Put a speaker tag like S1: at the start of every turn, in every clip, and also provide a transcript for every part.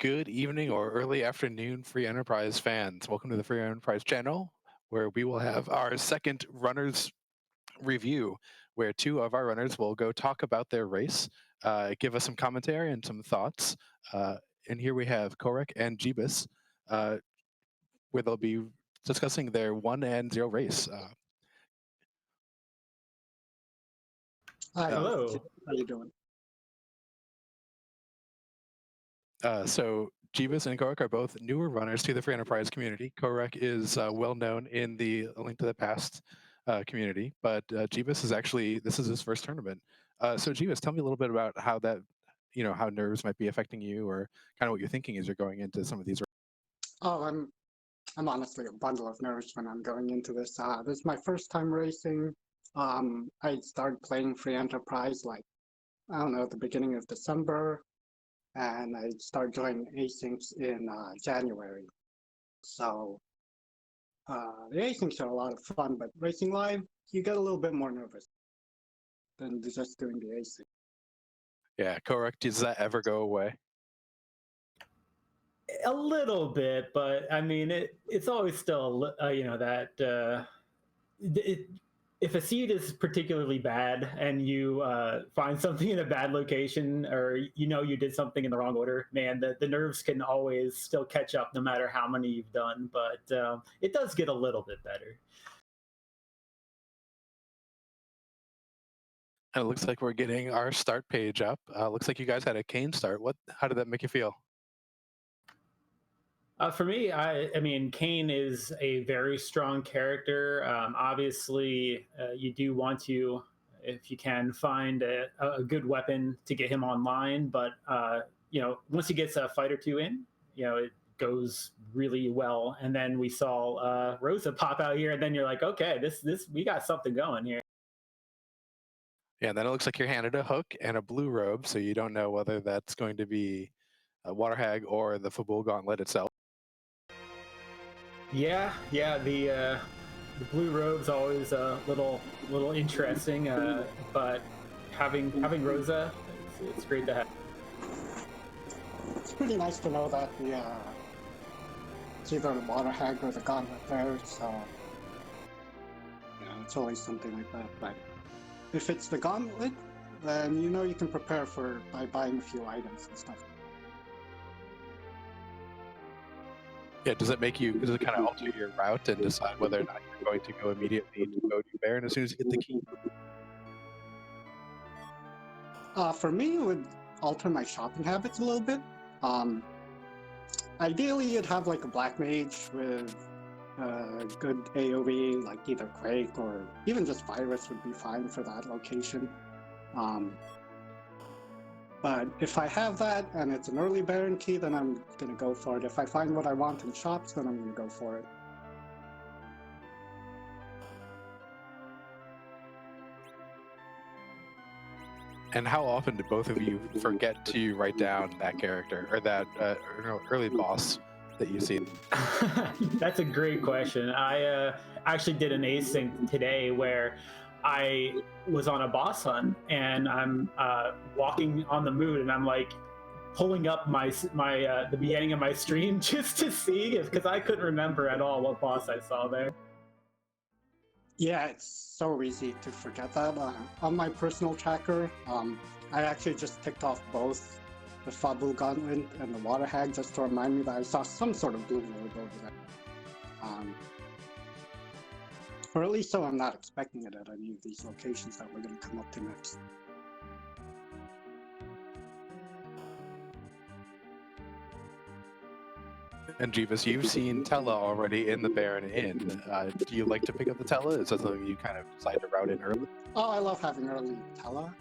S1: Good evening or early afternoon, Free Enterprise fans. Welcome to the Free Enterprise channel, where we will have our second runners review, where two of our runners will go talk about their race, give us some commentary and some thoughts. And here we have Kohrek and Jeebus, where they'll be discussing their 1 and 0 race.
S2: Hi,
S3: Hello.
S2: how you doing?
S1: So Jeebus and Kohrek are both newer runners to the Free Enterprise community. Kohrek is well known in the Link to the Past community, but Jeebus is actually, this is his first tournament. So Jeebus, tell me a little bit about how that, how nerves might be affecting you, or kind of what you're thinking as you're going into some of these.
S2: Oh, I'm honestly a bundle of nerves when I'm going into this. This is my first time racing. I started playing Free Enterprise I don't know, at the beginning of December, and I started joining asyncs in January. So the asyncs are a lot of fun, but racing live, you get a little bit more nervous than just doing the async.
S1: Yeah, Kohrek, does that ever go away?
S3: A little bit, but I mean, it's always still, if a seed is particularly bad and you find something in a bad location, or you did something in the wrong order, man, the nerves can always still catch up no matter how many you've done. But it does get a little bit better.
S1: And it looks like we're getting our start page up. Looks like you guys had a Kane start. How did that make you feel?
S3: For me, I mean, Kane is a very strong character. Obviously, you do want to, if you can, find a good weapon to get him online. But once he gets a fight or two in, it goes really well. And then we saw Rosa pop out here, and then you're like, okay, this we got something going here.
S1: Yeah, and then it looks like you're handed a hook and a blue robe, so you don't know whether that's going to be a Water Hag or the Fabul Gauntlet itself.
S3: Yeah, the blue robe's always a little interesting, but having Rosa, it's great to have.
S2: It's pretty nice to know that it's either the Water Hag or the Gauntlet there, so it's always something like that. But if it's the Gauntlet, then you can prepare by buying a few items and stuff.
S1: Yeah, does it kind of alter your route and decide whether or not you're going to go immediately to go to Baron as soon as you get the key?
S2: For me, it would alter my shopping habits a little bit. Ideally, you'd have like a Black Mage with good AoE, like either Quake or even just Virus would be fine for that location. But if I have that and it's an early Baron key, then I'm going to go for it. If I find what I want in shops, then I'm going to go for it.
S1: And how often do both of you forget to write down that character or that early boss that you see?
S3: That's a great question. I actually did an async today where I was on a boss hunt and I'm walking on the moon and I'm like pulling up my the beginning of my stream just to see, because I couldn't remember at all what boss I saw there.
S2: Yeah, it's so easy to forget that. On my personal tracker, I actually just ticked off both the Fabul Gauntlet and the Water Hag just to remind me that I saw some sort of blue robe over there. Or at least so I'm not expecting it at any of these locations that we're going to come up to next.
S1: And Jeebus, you've seen Tella already in the Baron Inn. Do you like to pick up the Tella? Is that something you kind of decide to route in early?
S2: Oh, I love having early Tella.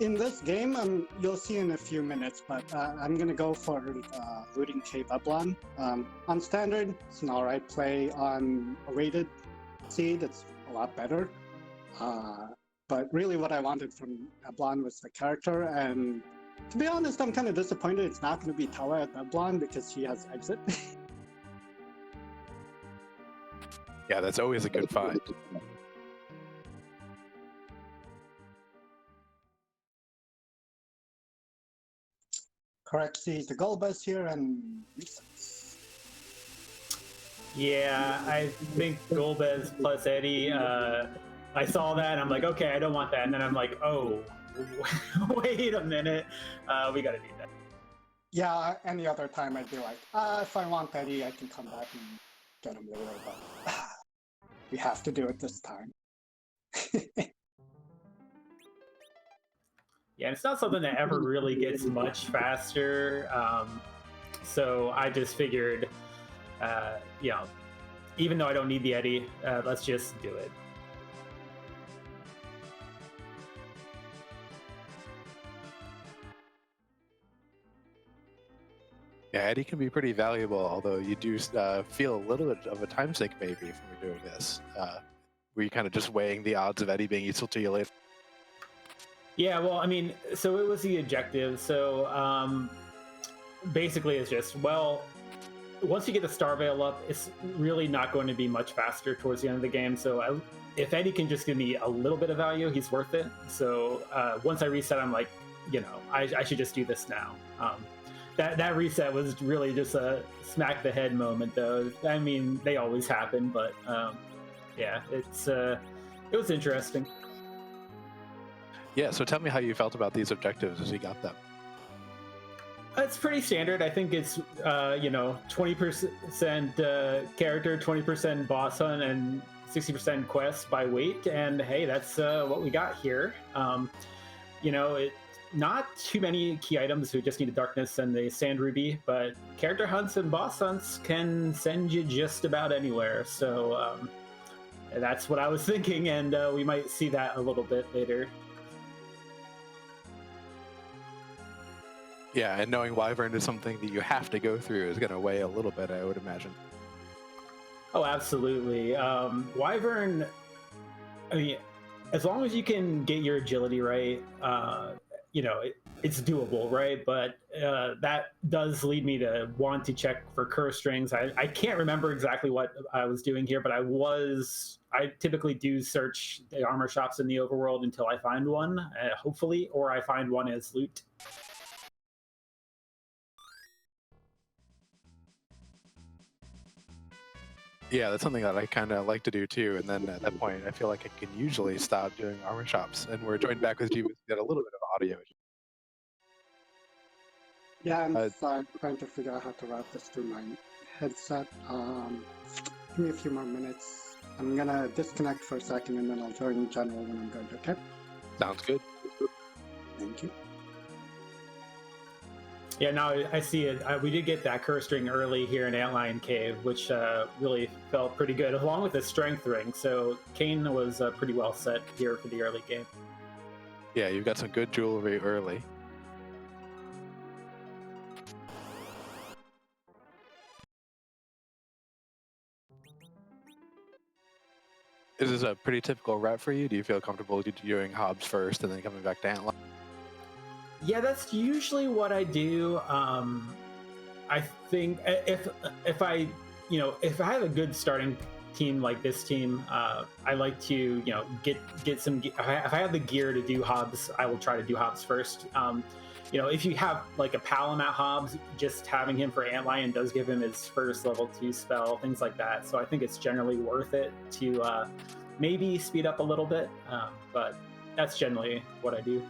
S2: In this game, you'll see in a few minutes, but I'm going to go for looting Cave Eblon. On Standard, it's an alright play. On a rated seed, it's a lot better. But really what I wanted from Eblon was the character, and to be honest, I'm kind of disappointed it's not going to be Tella at Eblon because she has exit.
S1: Yeah, that's always a good find.
S2: Kohrek sees the Golbez here and resets.
S3: Yeah, I think Golbez plus Eddie. I saw that and I'm like, okay, I don't want that. And then I'm like, oh, wait a minute, we got to do that.
S2: Yeah, any other time I'd be like, if I want Eddie, I can come back and get him later, but we have to do it this time.
S3: Yeah, it's not something that ever really gets much faster. So I just figured, you know, even though I don't need the Eddie, let's just do it.
S1: Yeah, Eddie can be pretty valuable, although you do feel a little bit of a time sink maybe from doing this. Were you kind of just weighing the odds of Eddie being useful to you later?
S3: Yeah, well, I mean, so it was the objective. So basically, it's just, well, once you get the Star Veil up, it's really not going to be much faster towards the end of the game. So if Eddie can just give me a little bit of value, he's worth it. So once I reset, I'm like, you know, I should just do this now. That reset was really just a smack the head moment, though. I mean, they always happen, but yeah, it was interesting.
S1: Yeah, so tell me how you felt about these objectives as you got them.
S3: It's pretty standard. I think it's, you know, 20% character, 20% boss hunt, and 60% quest by weight. And hey, that's what we got here. You know, not too many key items. We just need the darkness and the sand ruby, but character hunts and boss hunts can send you just about anywhere. So that's what I was thinking, and we might see that a little bit later.
S1: Yeah, and knowing Wyvern is something that you have to go through is going to weigh a little bit, I would imagine.
S3: Oh, absolutely. Wyvern, I mean, as long as you can get your agility right, you know, it's doable, right? But that does lead me to want to check for curse strings. I can't remember exactly what I was doing here, but I typically do search the armor shops in the overworld until I find one, hopefully, or I find one as loot.
S1: Yeah, that's something that I kind of like to do too. And then at that point, I feel like I can usually stop doing armor shops. And we're joined back with Jeebus to get a little bit of audio.
S2: Yeah, I'm trying to figure out how to route this through my headset. Give me a few more minutes. I'm gonna disconnect for a second and then I'll join general when I'm good, okay?
S1: Sounds good.
S2: Thank you.
S3: Yeah, now I see it. We did get that curse ring early here in Antlion Cave, which really felt pretty good, along with the strength ring. So Kane was pretty well set here for the early game.
S1: Yeah, you've got some good jewelry early. Is this a pretty typical route for you? Do you feel comfortable doing Hobbs first and then coming back to Antlion?
S3: Yeah, that's usually what I do. I think if I have a good starting team like this team, I like to get some. If I have the gear to do Hobbs, I will try to do Hobbs first. If you have like a Palam at Hobbs, just having him for Antlion does give him his first level 2 spell, things like that. So I think it's generally worth it to maybe speed up a little bit, but that's generally what I do.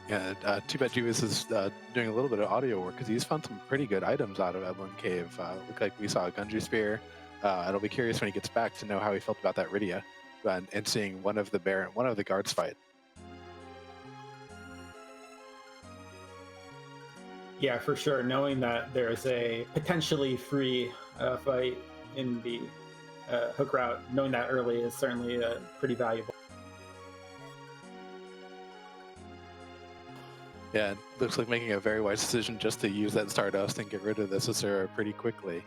S1: Yeah, too bad Jeebus is doing a little bit of audio work because he's found some pretty good items out of Eblan Cave. Look like we saw a Gunji Spear. I'll be curious when he gets back to know how he felt about that Rydia and seeing one of the guards fight.
S3: Yeah, for sure. Knowing that there's a potentially free fight in the hook route, knowing that early is certainly pretty valuable.
S1: Yeah, it looks like making a very wise decision just to use that Stardust and get rid of this Asura pretty quickly.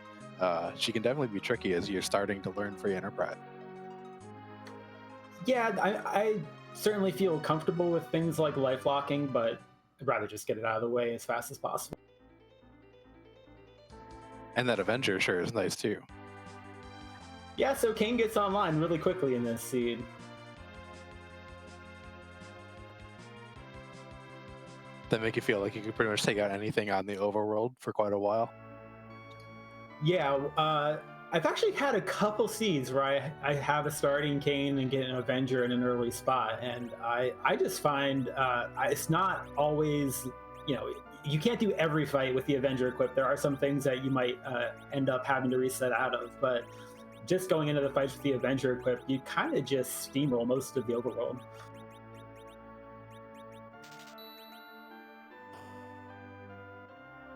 S1: She can definitely be tricky as you're starting to learn free enterprise.
S3: Yeah, I certainly feel comfortable with things like life locking, but I'd rather just get it out of the way as fast as possible.
S1: And that Avenger sure is nice too.
S3: Yeah, so Kane gets online really quickly in this seed.
S1: that make you feel like you could pretty much take out anything on the overworld for quite a while?
S3: Yeah, I've actually had a couple seeds where I have a starting Kane and get an Avenger in an early spot, and I just find it's not always, you know, you can't do every fight with the Avenger equipped. There are some things that you might end up having to reset out of, but just going into the fights with the Avenger equipped, you kind of just steamroll most of the overworld.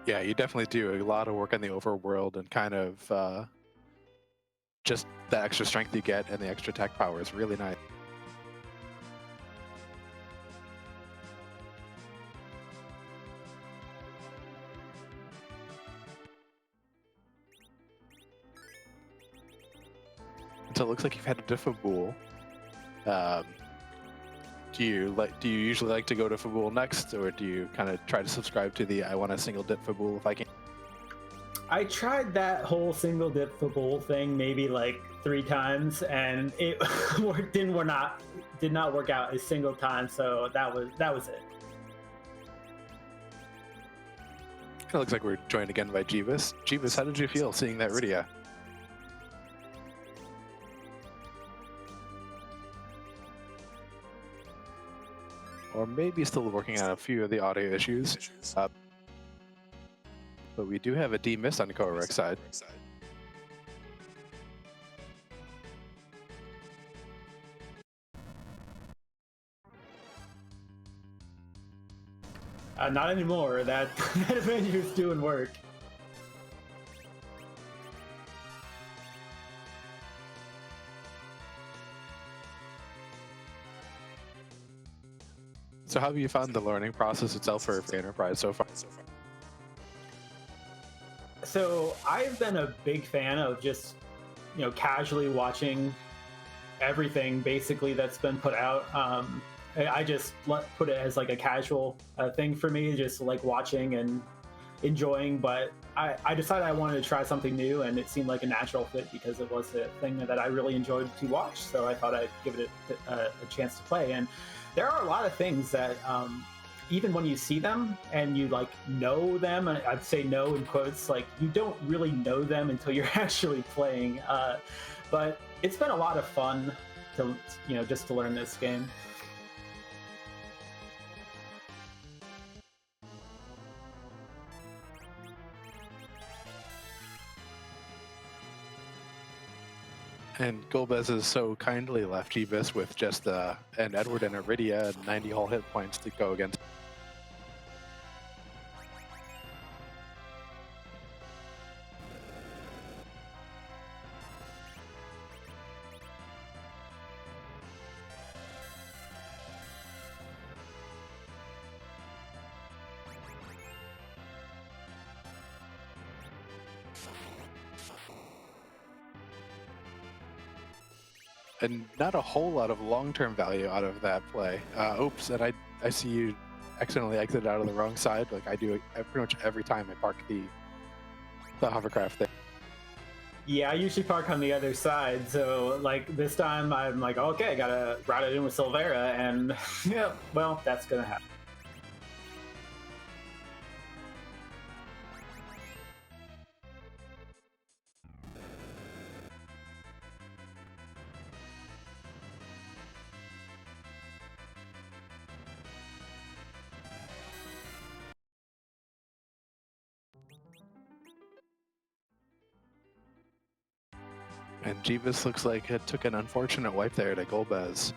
S1: Yeah, you definitely do a lot of work on the overworld, and kind of just the extra strength you get and the extra attack power is really nice. So it looks like you've had a Fabul. Do you usually like to go to Fabul next, or do you kind of try to subscribe to the I want a single dip Fabul if I can?
S3: I tried that whole single dip Fabul thing maybe like 3 times, and it did not work out a single time. So that was it.
S1: It looks like we're joined again by Jeebus. Jeebus, how did you feel seeing that Rydia? Or maybe still working on a few of the audio issues. But we do have a D-miss on Kohrek's side.
S3: Not anymore. That Avenger's doing work.
S1: So how have you found the learning process itself for Enterprise so far?
S3: So I've been a big fan of just, casually watching everything basically that's been put out. I just put it as like a casual thing for me, just like watching and enjoying. But I decided I wanted to try something new, and it seemed like a natural fit because it was a thing that I really enjoyed to watch. So I thought I'd give it a chance to play. And there are a lot of things that even when you see them and you like know them, and I'd say know in quotes, like you don't really know them until you're actually playing. But it's been a lot of fun to just to learn this game.
S1: And Golbez has so kindly left Jeebus with just an Edward and a Rydia and 90 whole hit points to go against. And not a whole lot of long-term value out of that play. Oops, and I see you accidentally exited out of the wrong side, like I do pretty much every time I park the hovercraft there.
S3: Yeah, I usually park on the other side, so like this time I'm like, okay, I gotta route it in with Silvera, and yeah, well, that's gonna happen.
S1: And Jeebus looks like it took an unfortunate wipe there to Golbez.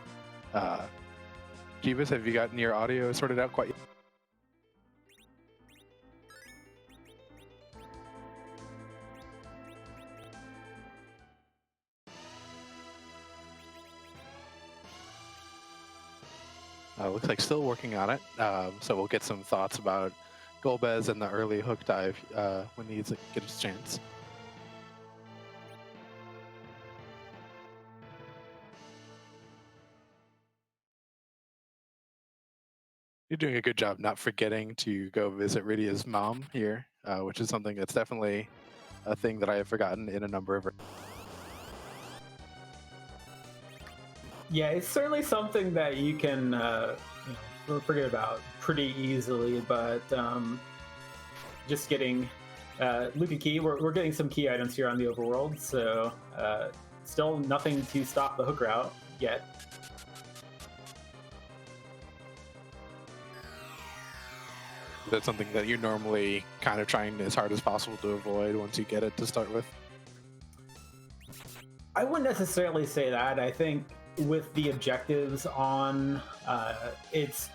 S1: Jeebus, have you gotten your audio sorted out quite yet? Looks like still working on it. So we'll get some thoughts about Golbez and the early hook dive when he gets his chance. You're doing a good job not forgetting to go visit Rydia's mom here, which is something that's definitely a thing that I have forgotten in a number of.
S3: Yeah, it's certainly something that you can forget about pretty easily, but just getting Luca key. We're getting some key items here on the overworld, so still nothing to stop the hook route yet.
S1: That's something that you're normally kind of trying as hard as possible to avoid once you get it to start with.
S3: I wouldn't necessarily say that. I think with the objectives on, it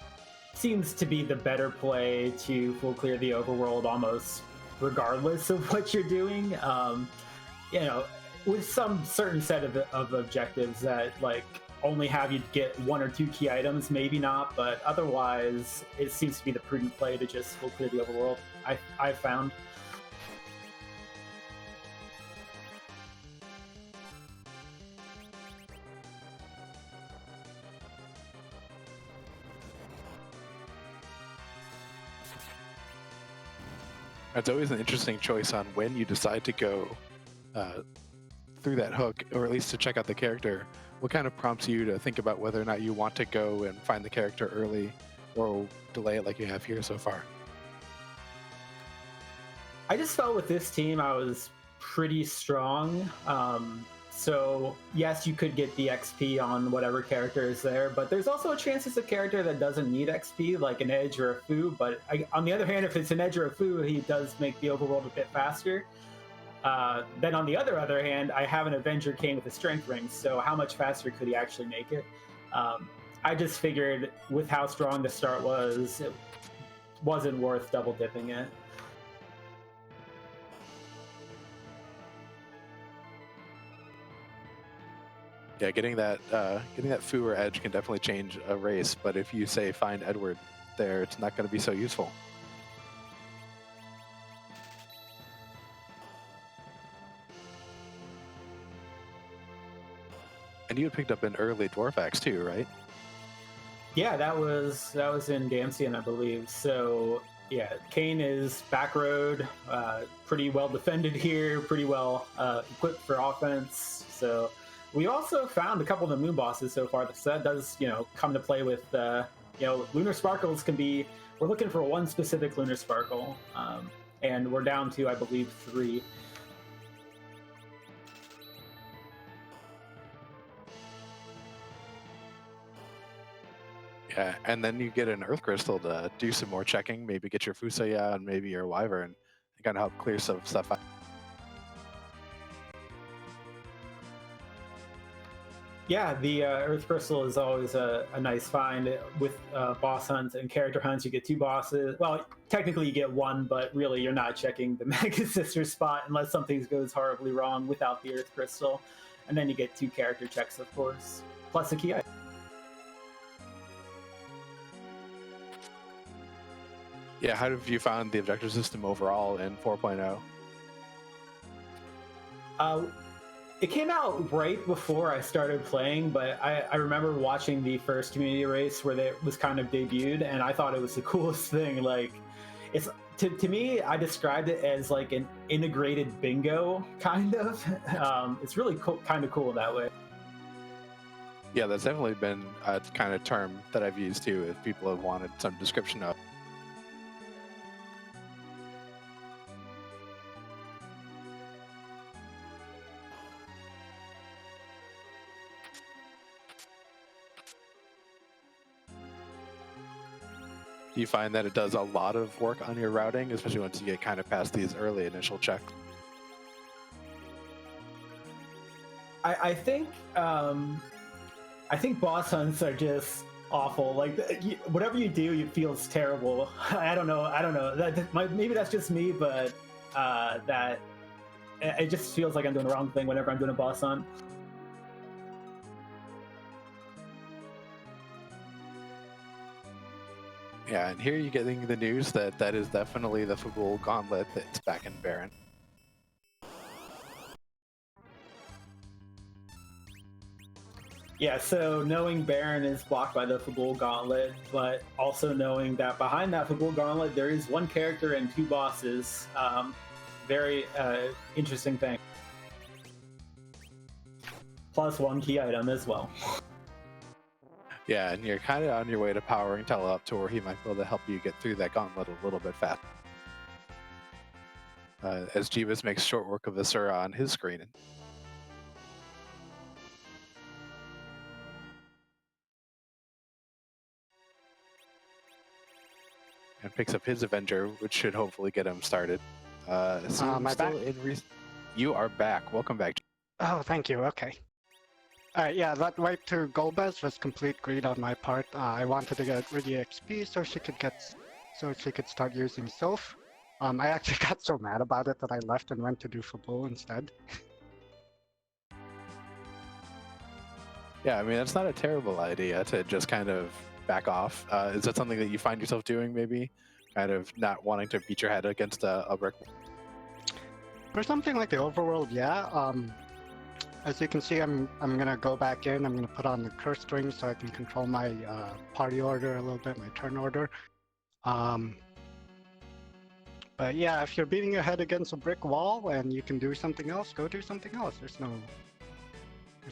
S3: seems to be the better play to full clear the overworld almost regardless of what you're doing. You know, with some certain set of objectives that like only have you get 1 or 2 key items, maybe not, but otherwise it seems to be the prudent play to just full clear the overworld. I've found.
S1: It's always an interesting choice on when you decide to go through that hook, or at least to check out the character. What kind of prompts you to think about whether or not you want to go and find the character early or delay it like you have here so far?
S3: I just felt with this team I was pretty strong. So yes, you could get the XP on whatever character is there, but there's also a chance it's a character that doesn't need XP, like an Edge or a Fu. But on the other hand, if it's an Edge or a Fu, he does make the overworld a bit faster. Then on the other hand, I have an Avenger Kane with a Strength Ring, so how much faster could he actually make it? I just figured with how strong the start was, it wasn't worth double dipping it.
S1: Yeah, getting that Fu or Edge can definitely change a race, but if you say find Edward there, it's not going to be so useful. And you had picked up an early Dwarf Axe too, right?
S3: Yeah, that was in Damsian, I believe. So yeah, Kane is back road, pretty well defended here, pretty well equipped for offense. So we also found a couple of the moon bosses so far. So that does, come to play with, lunar sparkles can be. We're looking for one specific lunar sparkle, and we're down to, I believe, 3.
S1: Yeah, and then you get an Earth Crystal to do some more checking, maybe get your Fusaya and maybe your Wyvern, and kind of help clear some stuff out.
S3: Yeah, the Earth Crystal is always a nice find. With boss hunts and character hunts, you get 2 bosses. Well, technically you get 1, but really you're not checking the Mega Sister spot unless something goes horribly wrong without the Earth Crystal. And then you get 2 character checks, of course, plus a key item.
S1: Yeah, how have you found the objective system overall in 4.0?
S3: It came out right before I started playing, but I remember watching the first community race where it was kind of debuted, and I thought it was the coolest thing. Like, it's to me, I described it as like an integrated bingo, kind of. It's really cool, kind of cool that way.
S1: Yeah, that's definitely been a kind of term that I've used too, if people have wanted some description of. Do you find that it does a lot of work on your routing, especially once you get kind of past these early initial checks?
S3: I think boss hunts are just awful. Like whatever you do, it feels terrible. I don't know. Maybe that's just me, but that it just feels like I'm doing the wrong thing whenever I'm doing a boss hunt.
S1: Yeah, and here you're getting the news that is definitely the Fabul Gauntlet that's back in Baron.
S3: Yeah, so knowing Baron is blocked by the Fabul Gauntlet, but also knowing that behind that Fabul Gauntlet there is 1 character and 2 bosses. Very interesting thing. Plus 1 key item as well.
S1: Yeah, and you're kind of on your way to powering Tella up to where he might be able to help you get through that gauntlet a little bit fast. As Jeebus makes short work of Viscera on his screen. And picks up his Avenger, which should hopefully get him started.
S2: Am I back?
S1: You are back. Welcome back.
S2: Oh, thank you. Okay. Alright, yeah, that wipe to Golbez was complete greed on my part. I wanted to get rid of XP so she could start using Sylph. I actually got so mad about it that I left and went to do Fabul instead.
S1: Yeah, I mean, that's not a terrible idea to just kind of back off. Is that something that you find yourself doing, maybe? Kind of not wanting to beat your head against a brick?
S2: For something like the overworld, yeah. As you can see, I'm gonna go back in. I'm gonna put on the curse string so I can control my party order a little bit, my turn order. But yeah, if you're beating your head against a brick wall and you can do something else, go do something else. There's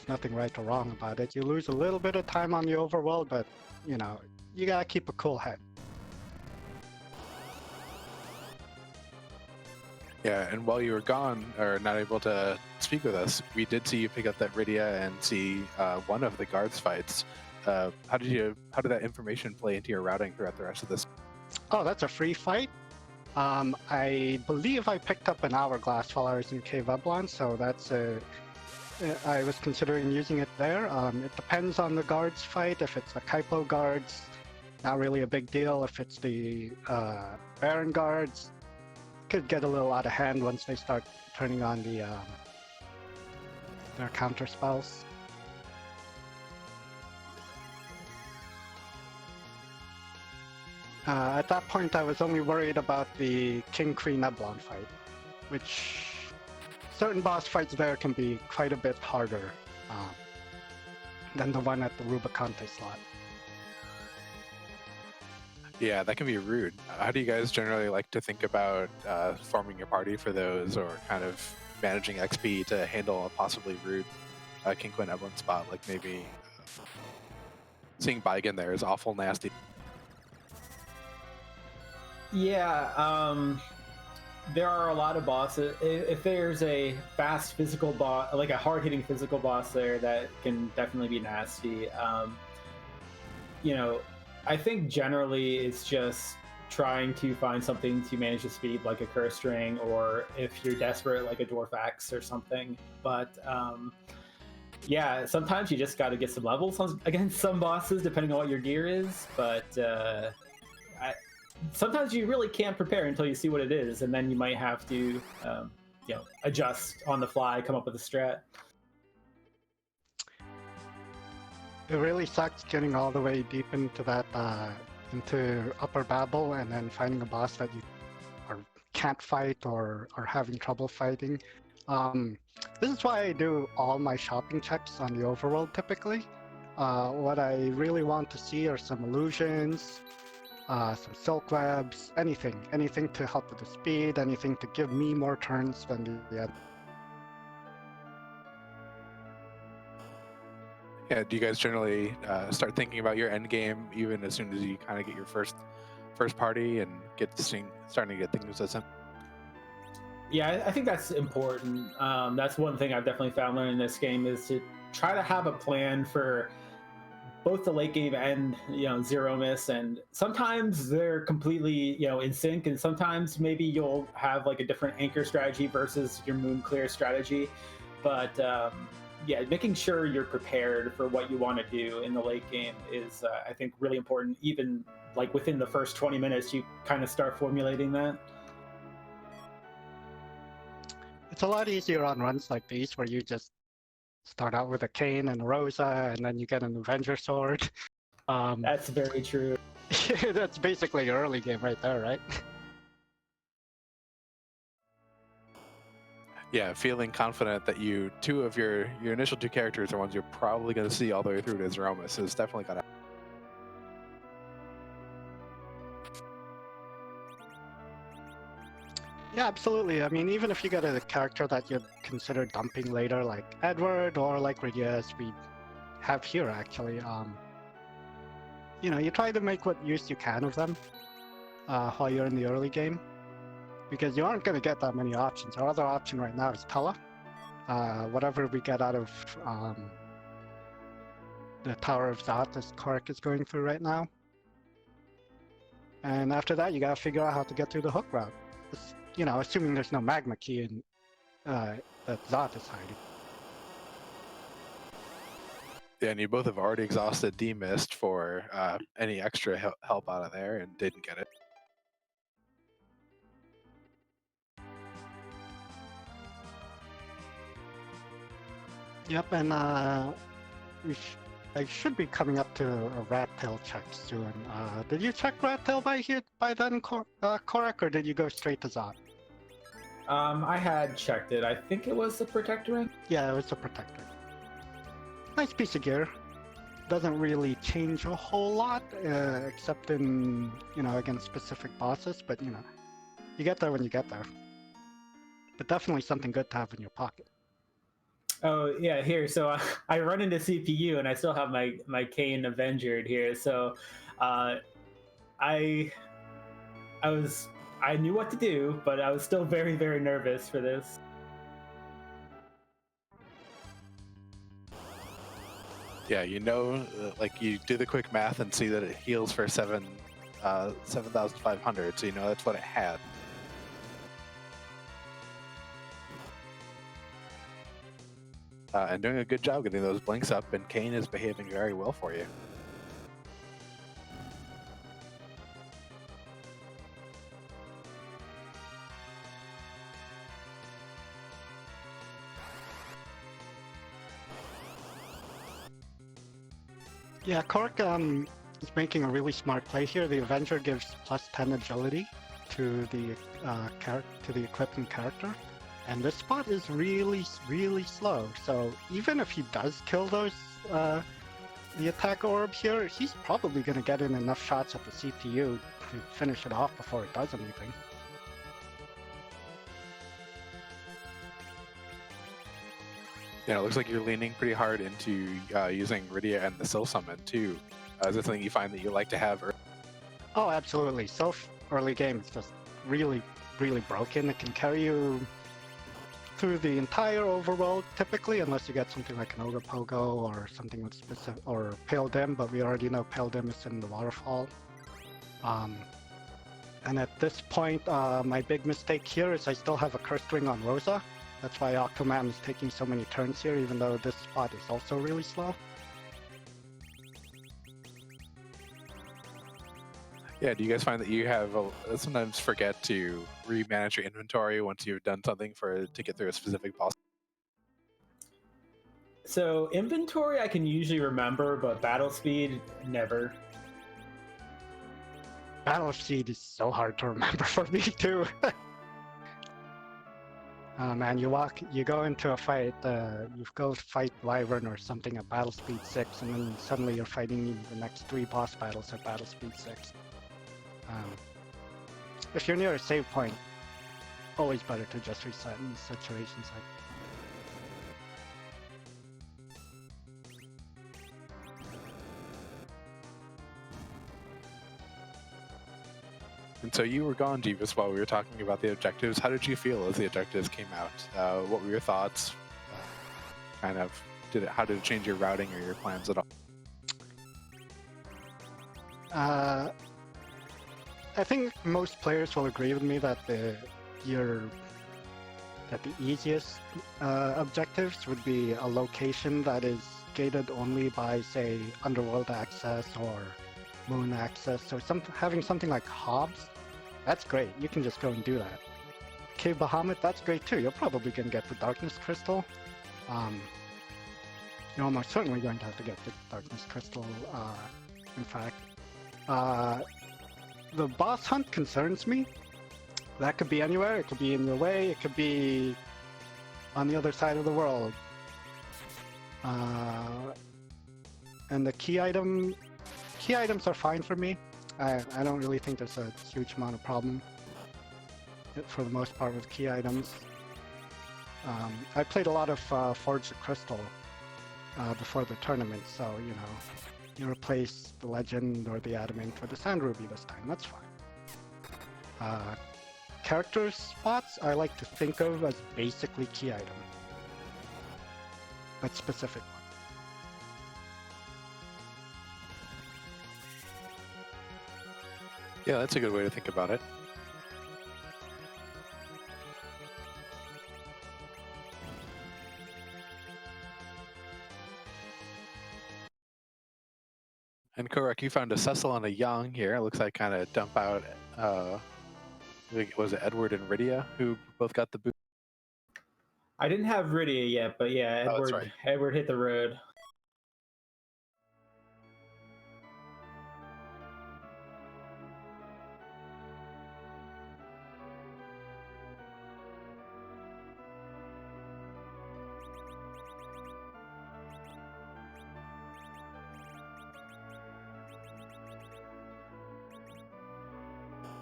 S2: nothing right or wrong about it. You lose a little bit of time on the overworld, but you know, you gotta keep a cool head.
S1: Yeah, and while you were gone or not able to speak with us, we did see you pick up that Rydia and see one of the guards fights. How did that information play into your routing throughout the rest of this?
S2: Oh, that's a free fight. I believe I picked up an hourglass while I was in Cave Eblon, so I was considering using it there. It depends on the guards fight. If it's the Kaipo guards, not really a big deal. If it's the Baron guards, could get a little out of hand once they start turning on their counter spells. At that point, I was only worried about the King Queen Eblon fight, which certain boss fights there can be quite a bit harder than the one at the Rubicante slot.
S1: Yeah, that can be rude. How do you guys generally like to think about forming your party for those, or kind of managing XP to handle a possibly rude King Queen Evelyn spot? Like maybe seeing Baigen there is awful nasty.
S3: Yeah, there are a lot of bosses. If there's a fast physical boss, like a hard-hitting physical boss there, that can definitely be nasty. You know, I think generally it's just trying to find something to manage the speed, like a curse string, or if you're desperate, like a dwarf axe or something. But yeah, sometimes you just got to get some levels against some bosses, depending on what your gear is. But sometimes you really can't prepare until you see what it is, and then you might have to, you know, adjust on the fly, come up with a strat.
S2: It really sucks getting all the way deep into that, into Upper Babel, and then finding a boss that you can't fight or are having trouble fighting. This is why I do all my shopping checks on the overworld typically. What I really want to see are some illusions, some silk webs, anything to help with the speed, anything to give me more turns than the other.
S1: Yeah, do you guys generally start thinking about your end game even as soon as you kind of get your first party and starting to get things as
S3: Yeah, I think that's important. That's one thing I've definitely found learning this game is to try to have a plan for both the late game and, you know, zero miss. And sometimes they're completely, you know, in sync, and sometimes maybe you'll have like a different anchor strategy versus your moon clear strategy. But yeah, making sure you're prepared for what you want to do in the late game is, I think, really important. Even like within the first 20 minutes, you kind of start formulating that.
S2: It's a lot easier on runs like these where you just start out with a cane and a Rosa, and then you get an Avenger sword.
S3: That's very true.
S2: That's basically your early game right there, right?
S1: Yeah, feeling confident that two of your initial two characters are ones you're probably going to see all the way through to Zeromus is definitely got to.
S2: Yeah, absolutely. I mean, even if you get a character that you'd consider dumping later, like Edward or like Rydia, as we have here actually, you try to make what use you can of them while you're in the early game, because you aren't going to get that many options. Our other option right now is Pella. Whatever we get out of the Tower of Zot, as Kohrek is going through right now. And after that, you gotta figure out how to get through the hook route. Assuming there's no magma key in, that Zot is hiding.
S1: Yeah, and you both have already exhausted D-Mist for any extra help out of there and didn't get it.
S2: Yep, and I should be coming up to a rat tail check soon. Did you check rat tail by then, Kohrek, or did you go straight to Zot?
S3: I had checked it. I think it was the Protectorate.
S2: Yeah, it was a protector. Nice piece of gear. Doesn't really change a whole lot, except in, against specific bosses, but you get there when you get there. But definitely something good to have in your pocket.
S3: Oh yeah, here. So I run into CPU and I still have my Kain Avenger here. So I knew what to do, but I was still very, very nervous for this.
S1: Yeah, like you do the quick math and see that it heals for 7,500, so that's what it had. And doing a good job getting those blinks up, and Kain is behaving very well for you.
S2: Yeah, Kohrek is making a really smart play here. The Avenger gives +10 agility to the equipping character. And this spot is really, really slow. So even if he does kill those, the attack orb here, he's probably going to get in enough shots at the CPU to finish it off before it does anything.
S1: Yeah, it looks like you're leaning pretty hard into using Rydia and the Sil Summon too. Is that something you find that you like to have?
S2: Oh, absolutely. Sylph early game is just really, really broken. It can carry you through the entire overworld, typically, unless you get something like an Ogre Pogo or something with specific, or Pale Dim, but we already know Pale Dim is in the waterfall. And at this point, my big mistake here is I still have a Cursed Ring on Rosa. That's why Octoman is taking so many turns here, even though this spot is also really slow.
S1: Yeah, do you guys find that you have sometimes forget to remanage your inventory once you've done something to get through a specific boss?
S3: So inventory I can usually remember, but battle speed, never.
S2: Battle speed is so hard to remember for me too. Man, you go into a fight, you go fight Wyvern or something at battle speed 6, and then suddenly you're fighting the next 3 boss battles at battle speed 6. If you're near a save point, always better to just reset in situations like
S1: And so you were gone, Jeebus, while we were talking about the objectives. How did you feel as the objectives came out? What were your thoughts? How did it change your routing or your plans at all?
S2: I think most players will agree with me that the easiest objectives would be a location that is gated only by, say, underworld access or moon access. So having something like Hobbs, that's great. You can just go and do that. Cave Bahamut, that's great too. You're probably going to get the Darkness Crystal. You're almost certainly going to have to get the Darkness Crystal, in fact. The boss hunt concerns me. That could be anywhere. It could be in your way. It could be on the other side of the world. And the key items are fine for me. I don't really think there's a huge amount of problem for the most part with key items. I played a lot of Forge the Crystal before the tournament, so you replace the legend or the adamant with the sand ruby this time. That's fine. Character spots I like to think of as basically key item, but specific one.
S1: Yeah, that's a good way to think about it. And Kohrek, you found a Cecil and a Young here. It looks like kind of dump out. Was it Edward and Rydia who both got the boot?
S3: I didn't have Rydia yet, but yeah,
S1: Oh, that's
S3: Edward
S1: right.
S3: Edward hit the road.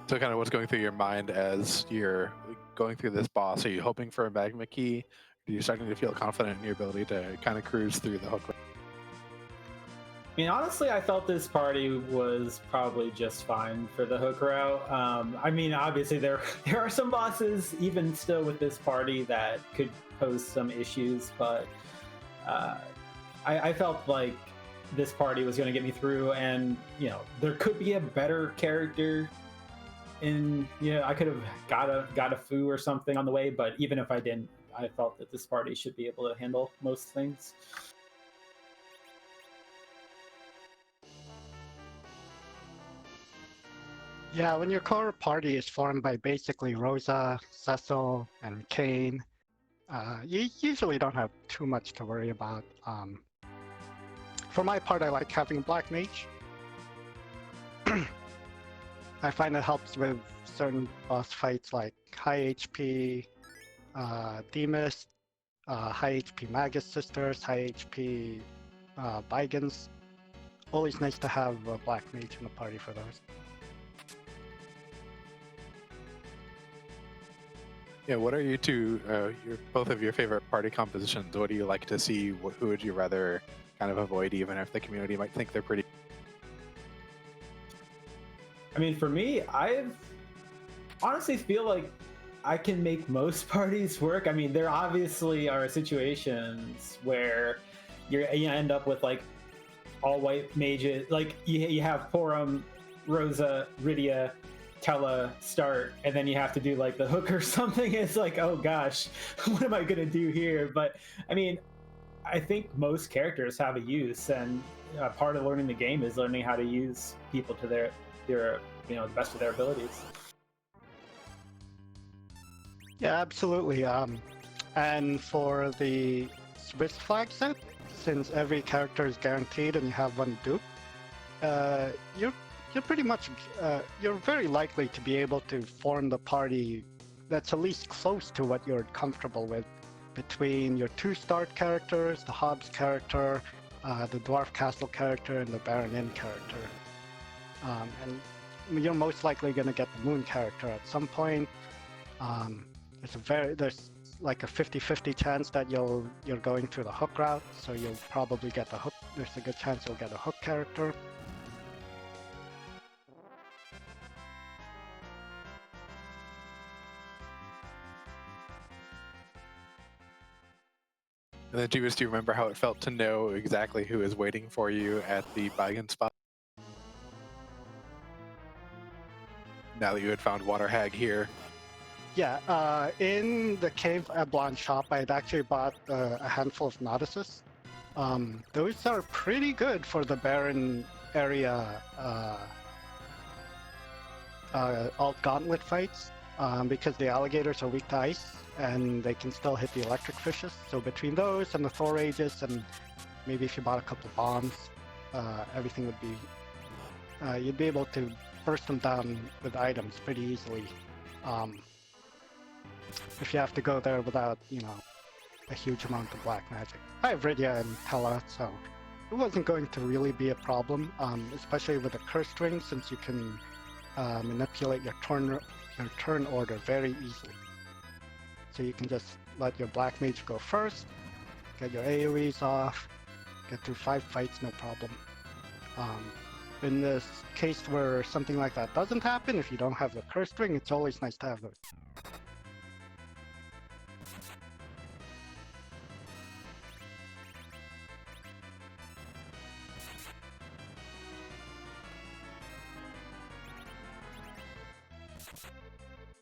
S1: So kind of what's going through your mind as you're going through this boss? Are you hoping for a magma key? Are you starting to feel confident in your ability to kind of cruise through the hook?
S3: I mean, honestly, I felt this party was probably just fine for the hook route. I mean, obviously, there are some bosses, even still with this party, that could pose some issues, but I felt like this party was going to get me through, and, you know, there could be a better character in, you know, I could have got a foo or something on the way, but even if I didn't, I felt that this party should be able to handle most things.
S2: Yeah, when your core party is formed by basically Rosa, Cecil, and Kane, you usually don't have too much to worry about. For my part, I like having Black Mage. I find it helps with certain boss fights like high HP Demas, high HP Magus Sisters, high HP Bygons. Always nice to have a Black Mage in the party for those.
S1: Yeah, what are both of your favorite party compositions? What do you like to see? Who would you rather kind of avoid, even if the community might think they're pretty?
S3: I mean, for me, I honestly feel like I can make most parties work. I mean, there obviously are situations where you end up with like all white mages. Like you have Porum, Rosa, Rydia, Tella start, and then you have to do like the hook or something. It's like, oh gosh, what am I gonna do here? But I mean, I think most characters have a use, and part of learning the game is learning how to use people to their the best of their abilities.
S2: Yeah, absolutely. And for the Swiss flag set, since every character is guaranteed and you have one dupe, you're pretty much you're very likely to be able to form the party that's at least close to what you're comfortable with between your two start characters, the Hobbs character, the Dwarf Castle character, and the Baron Inn character. And you're most likely going to get the Moon character at some point. There's like a 50-50 chance that you're going through the hook route, so you'll probably get the hook. There's a good chance you'll get a hook character.
S1: And then, Jeebus, do you remember how it felt to know exactly who is waiting for you at the Bygon spot? Now that you had found Water Hag here.
S2: Yeah, in the Cave Eblon shop, I had actually bought a handful of Notices. Those are pretty good for the Baron area alt Gauntlet fights, because the alligators are weak to ice, and they can still hit the electric fishes. So between those and the Thor Aegis, and maybe if you bought a couple bombs, everything would be... you'd be able to burst them down with items pretty easily. If you have to go there without, a huge amount of black magic. I have Rydia and Tella, so it wasn't going to really be a problem, especially with the Cursed Ring, since you can manipulate your turn order very easily. So you can just let your black mage go first, get your AoEs off, get through 5 fights, no problem. In this case where something like that doesn't happen, if you don't have the curse string, it's always nice to have those.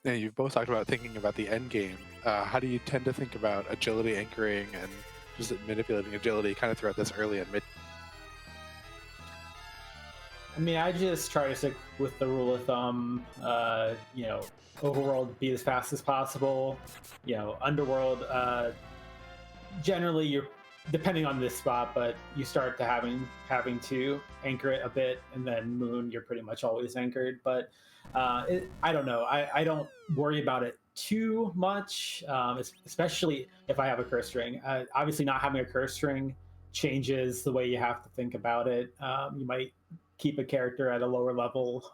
S1: Yeah, you've both talked about thinking about the end game. How do you tend to think about agility anchoring and just manipulating agility kind of throughout this early and mid?
S3: I mean, I just try to stick with the rule of thumb. Overworld, be as fast as possible. Underworld, generally you're depending on this spot, but you start to having to anchor it a bit, and then Moon, you're pretty much always anchored. But I don't know. I don't worry about it too much, especially if I have a curse string. Obviously, not having a curse string changes the way you have to think about it. You might keep a character at a lower level,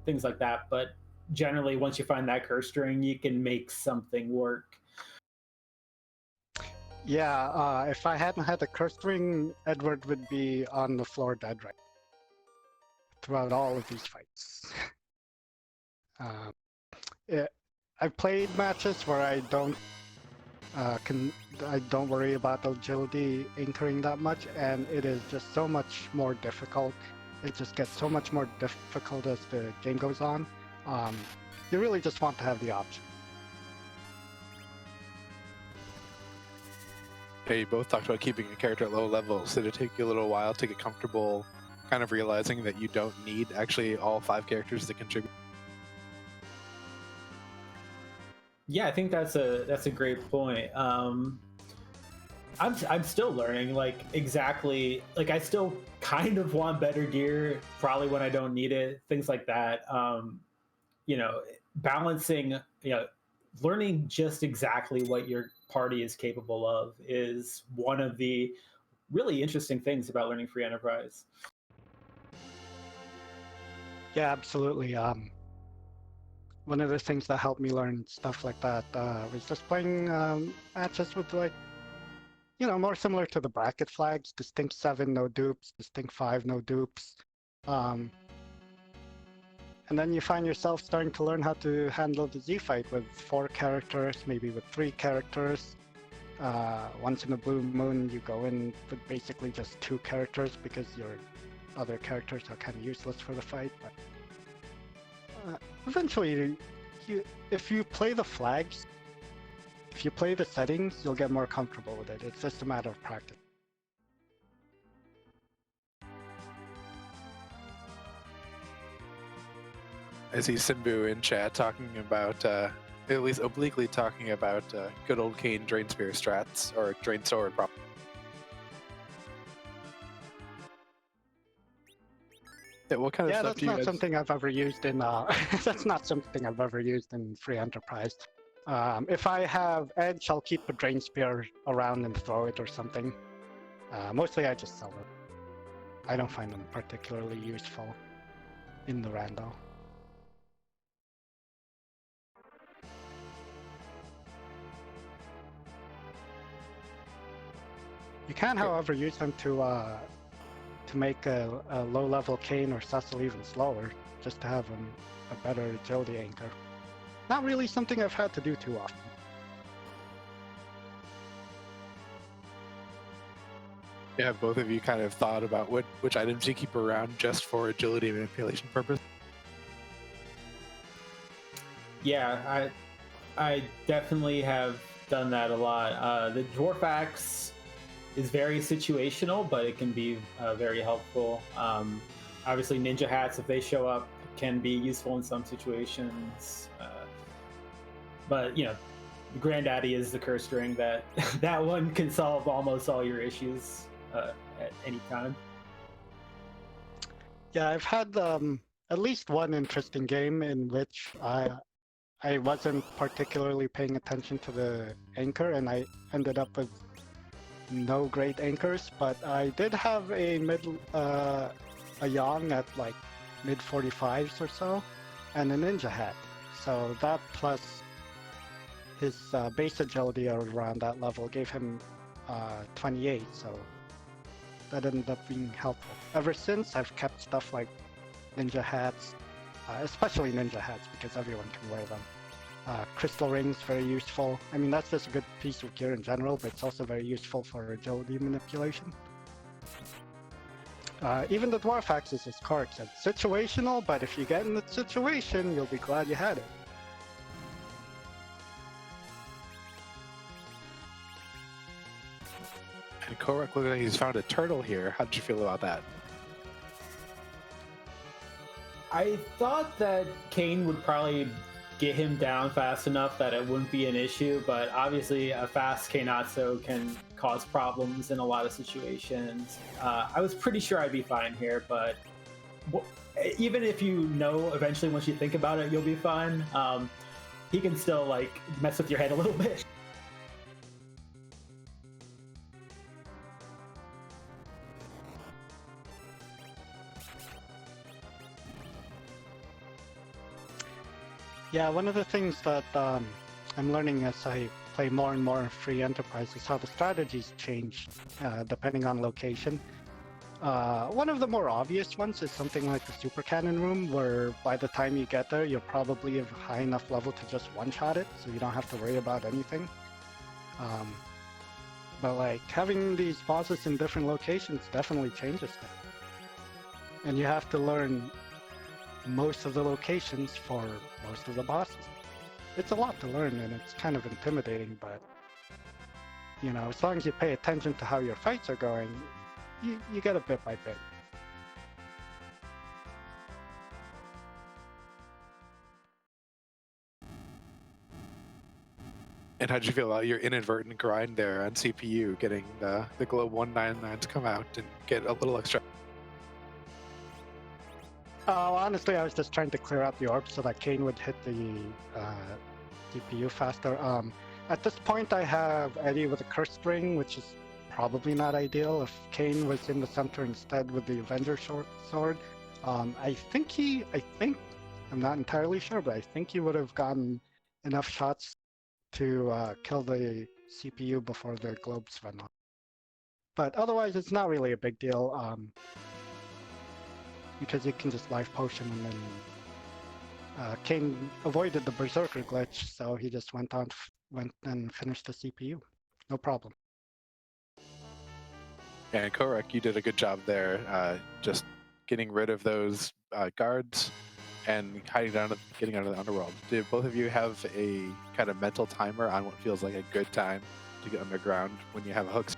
S3: things like that. But generally, once you find that curse string, you can make something work.
S2: Yeah, if I hadn't had the curse string, Edward would be on the floor dead right throughout all of these fights. I've played matches where I don't worry about agility anchoring that much, and it is just so much more difficult. It just gets so much more difficult as the game goes on. You really just want to have the option.
S1: Yeah, you both talked about keeping a character at low levels. Did it take you a little while to get comfortable kind of realizing that you don't need actually all 5 characters to contribute?
S3: Yeah, I think that's a great point. I'm still learning, exactly. I still kind of want better gear, probably when I don't need it, things like that. Balancing, learning just exactly what your party is capable of is one of the really interesting things about learning free enterprise.
S2: Yeah, absolutely. One of the things that helped me learn stuff like that was just playing matches with more similar to the bracket flags, distinct 7, no dupes, distinct 5, no dupes. And then you find yourself starting to learn how to handle the Z fight with 4 characters, maybe with 3 characters. Once in a blue moon, you go in with basically just 2 characters because your other characters are kind of useless for the fight. But eventually, if you play the flags, if you play the settings, you'll get more comfortable with it. It's just a matter of practice.
S1: I see Simbu in chat talking about, at least obliquely talking about good old Kane Drain Spear strats, or Drain Sword probably. Yeah, what kind of stuff do you guys...
S2: that's not something I've ever used in. That's not something I've ever used in Free Enterprise. If I have Edge, I'll keep a Drain Spear around and throw it or something. Mostly I just sell them. I don't find them particularly useful in the rando. You can, however, use them to make a low-level Kane or Cecil even slower, just to have a better agility anchor. Not really something I've had to do too often.
S1: Yeah, have both of you kind of thought about which items you keep around just for agility and manipulation purpose?
S3: Yeah, I definitely have done that a lot. The Dwarf Axe is very situational, but it can be very helpful. Obviously, ninja hats, if they show up, can be useful in some situations. But the Granddaddy is the curse string that that one can solve almost all your issues at any time.
S2: Yeah, I've had at least one interesting game in which I wasn't particularly paying attention to the anchor, and I ended up with no great anchors, but I did have a Yang at like mid 45s or so, and a ninja hat. So that plus his base agility around that level gave him 28. So that ended up being helpful. Ever since, I've kept stuff like ninja hats, especially ninja hats because everyone can wear them. Crystal rings, very useful. I mean, that's just a good piece of gear in general, but it's also very useful for agility manipulation. Even the dwarf axis, as Kohrek said, situational, but if you get in the situation, you'll be glad you had it.
S1: And Kohrek looks like he's found a turtle here. How did you feel about that?
S3: I thought that Kane would probably get him down fast enough that it wouldn't be an issue, but obviously a fast Kainatsu can cause problems in a lot of situations. I was pretty sure I'd be fine here, but even if you know eventually once you think about it, you'll be fine. He can still like mess with your head a little bit.
S2: Yeah, one of the things that I'm learning as I play more and more free enterprise is how the strategies change depending on location. One of the more obvious ones is something like the super cannon room, where by the time you get there, you're probably of high enough level to just one-shot it, so you don't have to worry about anything. But like having these bosses in different locations definitely changes things. And you have to learn most of the locations for most of the bosses. It's a lot to learn and it's kind of intimidating, but you know, as long as you pay attention to how your fights are going, you get it bit by bit.
S1: And how'd you feel about your inadvertent grind there on CPU, getting the Globe 199 to come out and get a little extra?
S2: Honestly, I was just trying to clear out the orb so that Kane would hit the CPU faster. At this point, I have Eddie with a cursed ring, which is probably not ideal. If Kane was in the center instead with the Avenger sword, I think, I'm not entirely sure, but I think he would have gotten enough shots to kill the CPU before the globes went off. But otherwise, it's not really a big deal. Because you can just life potion and then Kane avoided the berserker glitch, so he just went and finished the CPU. No problem.
S1: And Kohrek, you did a good job there, just getting rid of those guards and hiding down, getting out of the underworld. Did both of you have a kind of mental timer on what feels like a good time to get underground when you have hooks?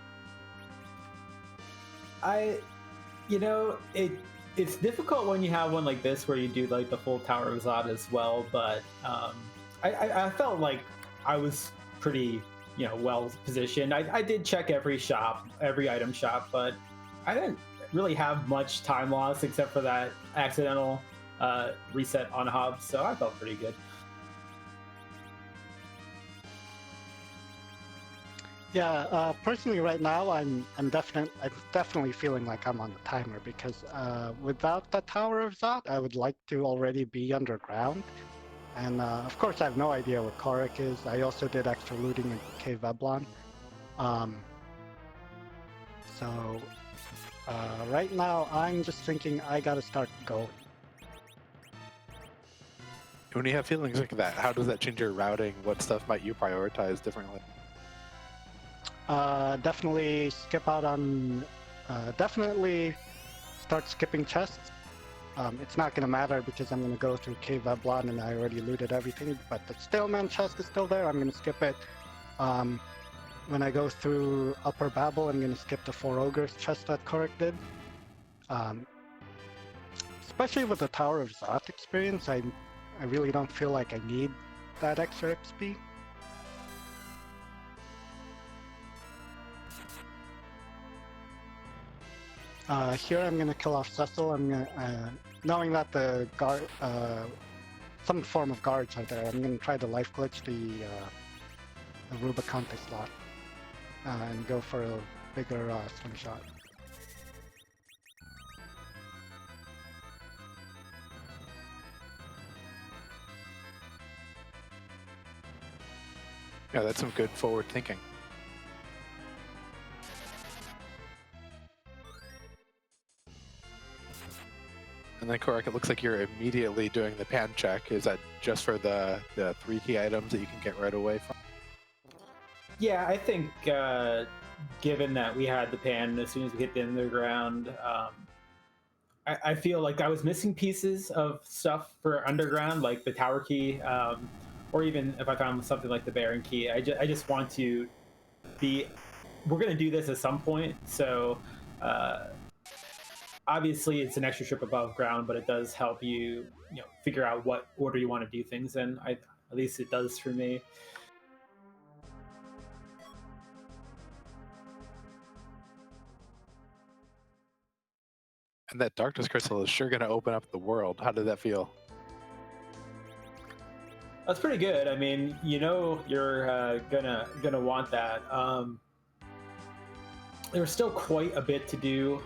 S3: It's difficult when you have one like this where you do like the full Tower of Zod as well, but I felt like I was pretty, well positioned. I did check every item shop, but I didn't really have much time loss except for that accidental reset on Hob, so I felt pretty good.
S2: Yeah, personally right now I'm definitely feeling like I'm on the timer because without the Tower of Zod, I would like to already be underground. And of course I have no idea what Kohrek is. I also did extra looting in Cave Eblon. So right now I'm just thinking I gotta start going.
S1: When you have feelings like that, how does that change your routing? What stuff might you prioritize differently?
S2: Definitely skip out on, definitely start skipping chests. It's not going to matter because I'm going to go through Cave Eblon and I already looted everything, but the Staleman chest is still there. I'm going to skip it. When I go through Upper Babel, I'm going to skip the 4 Ogres chest that Kohrek did. Especially with the Tower of Zod experience, I really don't feel like I need that extra XP. Here I'm gonna kill off Cecil. I'm gonna, knowing that the guard, some form of guards are there, I'm gonna try to life glitch the Rubicante slot and go for a bigger slingshot.
S1: Yeah, that's some good forward thinking. And then Kohrek, it looks like you're immediately doing the pan check. Is that just for the 3 key items that you can get right away from?
S3: Yeah, I think given that we had the pan as soon as we hit the underground, I feel like I was missing pieces of stuff for underground, like the tower key, or even if I found something like the Baron key. I just want to be. We're going to do this at some point, so obviously it's an extra trip above ground, but it does help you, figure out what order you want to do things in. At least it does for me.
S1: And that darkness crystal is sure going to open up the world. How did that feel?
S3: That's pretty good. I mean, you're gonna want that. There's still quite a bit to do.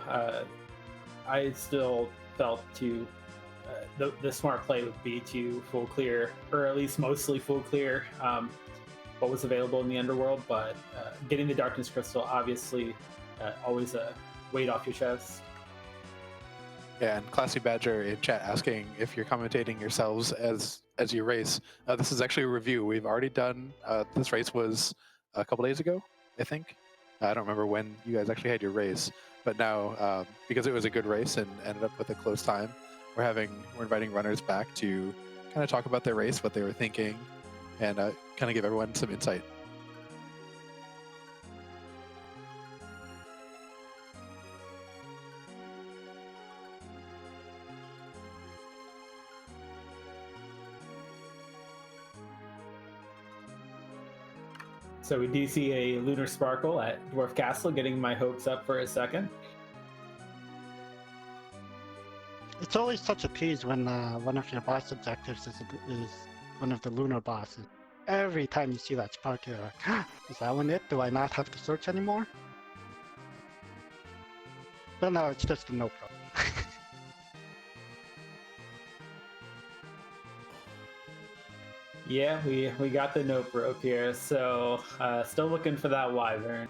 S3: I still felt the smart play would be to full clear, or at least mostly full clear, what was available in the underworld. But getting the darkness crystal, obviously, always a weight off your chest.
S1: Yeah, and Classy Badger in chat asking if you're commentating yourselves as you race. This is actually a review. We've already done, this race was a couple days ago, I think. I don't remember when you guys actually had your race, but now, because it was a good race and ended up with a close time, we're inviting runners back to kind of talk about their race, what they were thinking, and kind of give everyone some insight.
S3: So we do see a lunar sparkle at Dwarf Castle, getting my hopes up for a second.
S2: It's always such a tease when one of your boss objectives is one of the lunar bosses. Every time you see that spark, you're like, is that one it? Do I not have to search anymore? But no, it's just a no problem.
S3: Yeah, we got the note rope here, so still looking for that wyvern.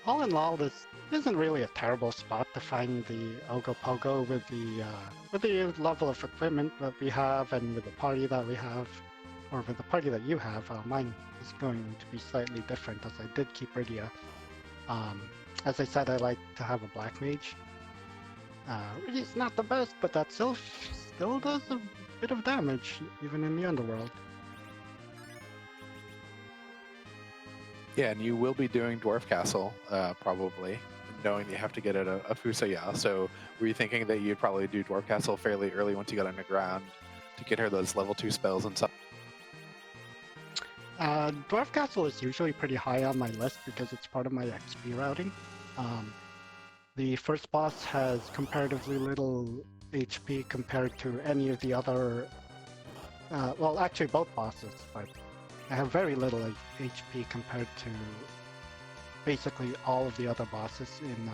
S2: All in all, this isn't really a terrible spot to find the Ogopogo with the level of equipment that we have and with the party that we have, or with the party that you have. Mine is going to be slightly different as I did keep Rydia. As I said, I like to have a black mage. It's not the best, but that still does a bit of damage, even in the underworld.
S1: Yeah, and you will be doing Dwarf Castle, probably, knowing that you have to get at a Fusaya. So were you thinking that you'd probably do Dwarf Castle fairly early once you got underground to get her those level 2 spells and stuff?
S2: Dwarf Castle is usually pretty high on my list because it's part of my XP routing. The first boss has comparatively little HP compared to any of the other... well, actually both bosses, but I have very little HP compared to basically all of the other bosses in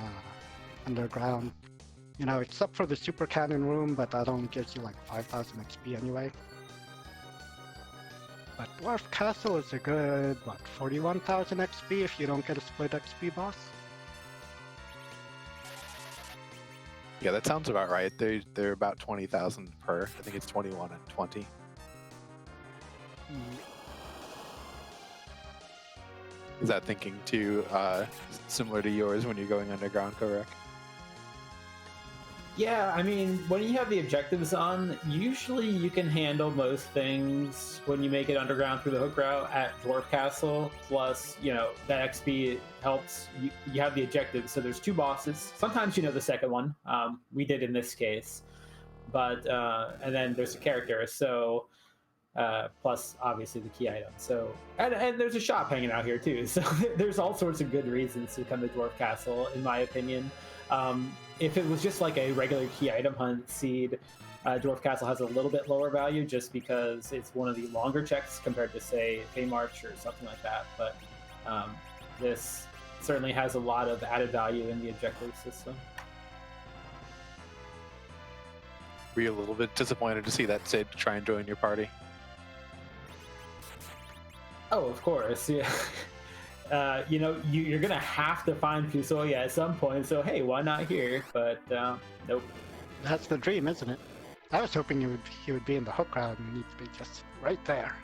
S2: Underground. Except for the Super Cannon room, but that only gives you like 5,000 XP anyway. But Dwarf Castle is a good, 41,000 XP if you don't get a split XP boss?
S1: Yeah, that sounds about right. They're about 20,000 per. I think it's 21 and 20. Is that thinking too similar to yours when you're going underground, Kohrek?
S3: Yeah, I mean, when you have the objectives on, usually you can handle most things when you make it underground through the hook route at Dwarf Castle. Plus, that XP helps. You have the objectives, so there's 2 bosses. Sometimes the second one. We did in this case, but and then there's a character. So plus obviously the key item. So and there's a shop hanging out here too. So there's all sorts of good reasons to come to Dwarf Castle, in my opinion. If it was just like a regular key item hunt seed, Dwarf Castle has a little bit lower value just because it's one of the longer checks compared to, say, Feymarch or something like that. But this certainly has a lot of added value in the objective system.
S1: Were you a little bit disappointed to see that Sid try and join your party?
S3: Oh, of course, yeah. you know, you're gonna have to find Fusoya at some point. So hey, why not here? But nope.
S2: That's the dream, isn't it? I was hoping he would be in the hook round and he'd be just right there.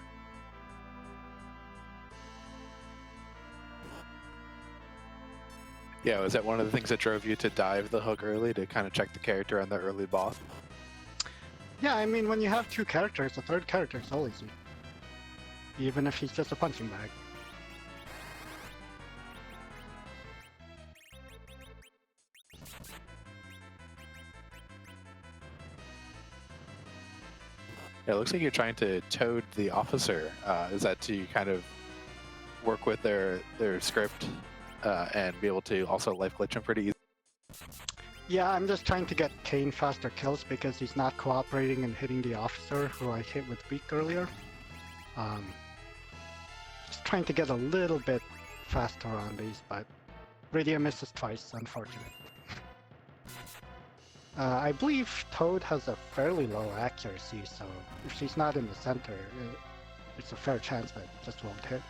S1: Yeah, was that one of the things that drove you to dive the hook early to kind of check the character on the early boss?
S2: Yeah, I mean, when you have two characters, the third character is always easy. Even if he's just a punching bag.
S1: Yeah, it looks like you're trying to toad the officer. Is that to kind of work with their script and be able to also life glitch him pretty easy?
S2: Yeah, I'm just trying to get Kane faster kills because he's not cooperating and hitting the officer who I hit with weak earlier. Just trying to get a little bit faster on these, but Radio misses twice, unfortunately. I believe Toad has a fairly low accuracy, so if she's not in the center, it's a fair chance that it just won't hit.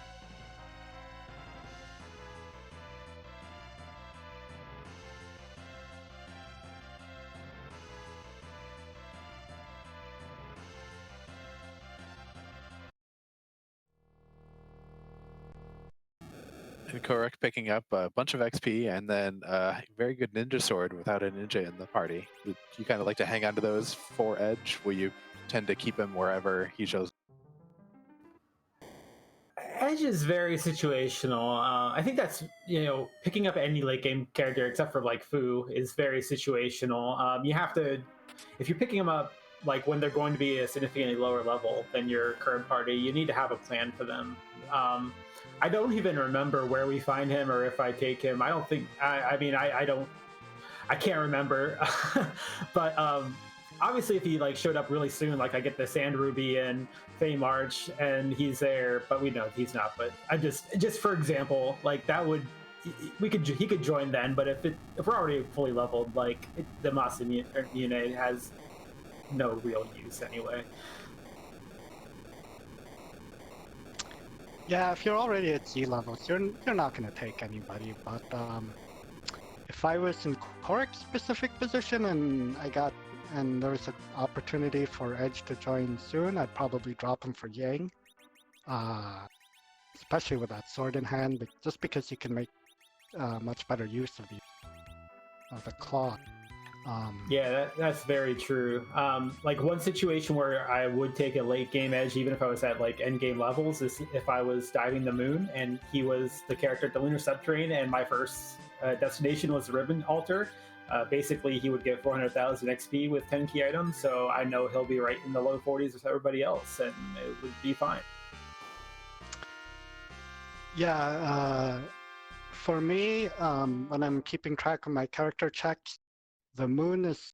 S1: And Kohrek picking up a bunch of XP and then a very good ninja sword without a ninja in the party. Do you kind of like to hang on to those for Edge? Will you tend to keep him wherever he shows?
S3: Edge is very situational. I think that's, you know, picking up any late game character except for like Fu is very situational. You have to, if you're picking them up like when they're going to be a significantly lower level than your current party, you need to have a plan for them. I don't even remember where we find him or if I take him. I don't think. I mean, I don't. I can't remember. But obviously, if he like showed up really soon, like I get the Sand Ruby and Fey March, and he's there, but we know he's not. But I just for example, like that would he could join then. But if we're already fully leveled, like the Masamune has no real use anyway.
S2: Yeah, if you're already at Z levels, you're not gonna take anybody. But if I was in Kohrek's specific position and there was an opportunity for Edge to join soon, I'd probably drop him for Yang. Especially with that sword in hand, but just because you can make much better use of the claw.
S3: Yeah, that's very true. Like one situation where I would take a late game Edge, even if I was at like end game levels, is if I was diving the moon and he was the character at the lunar subterranean, and my first destination was the ribbon altar. Basically, he would get 400,000 XP with 10 key items, so I know he'll be right in the low 40s with everybody else, and it would be fine.
S2: Yeah, for me, when I'm keeping track of my character checks, the moon is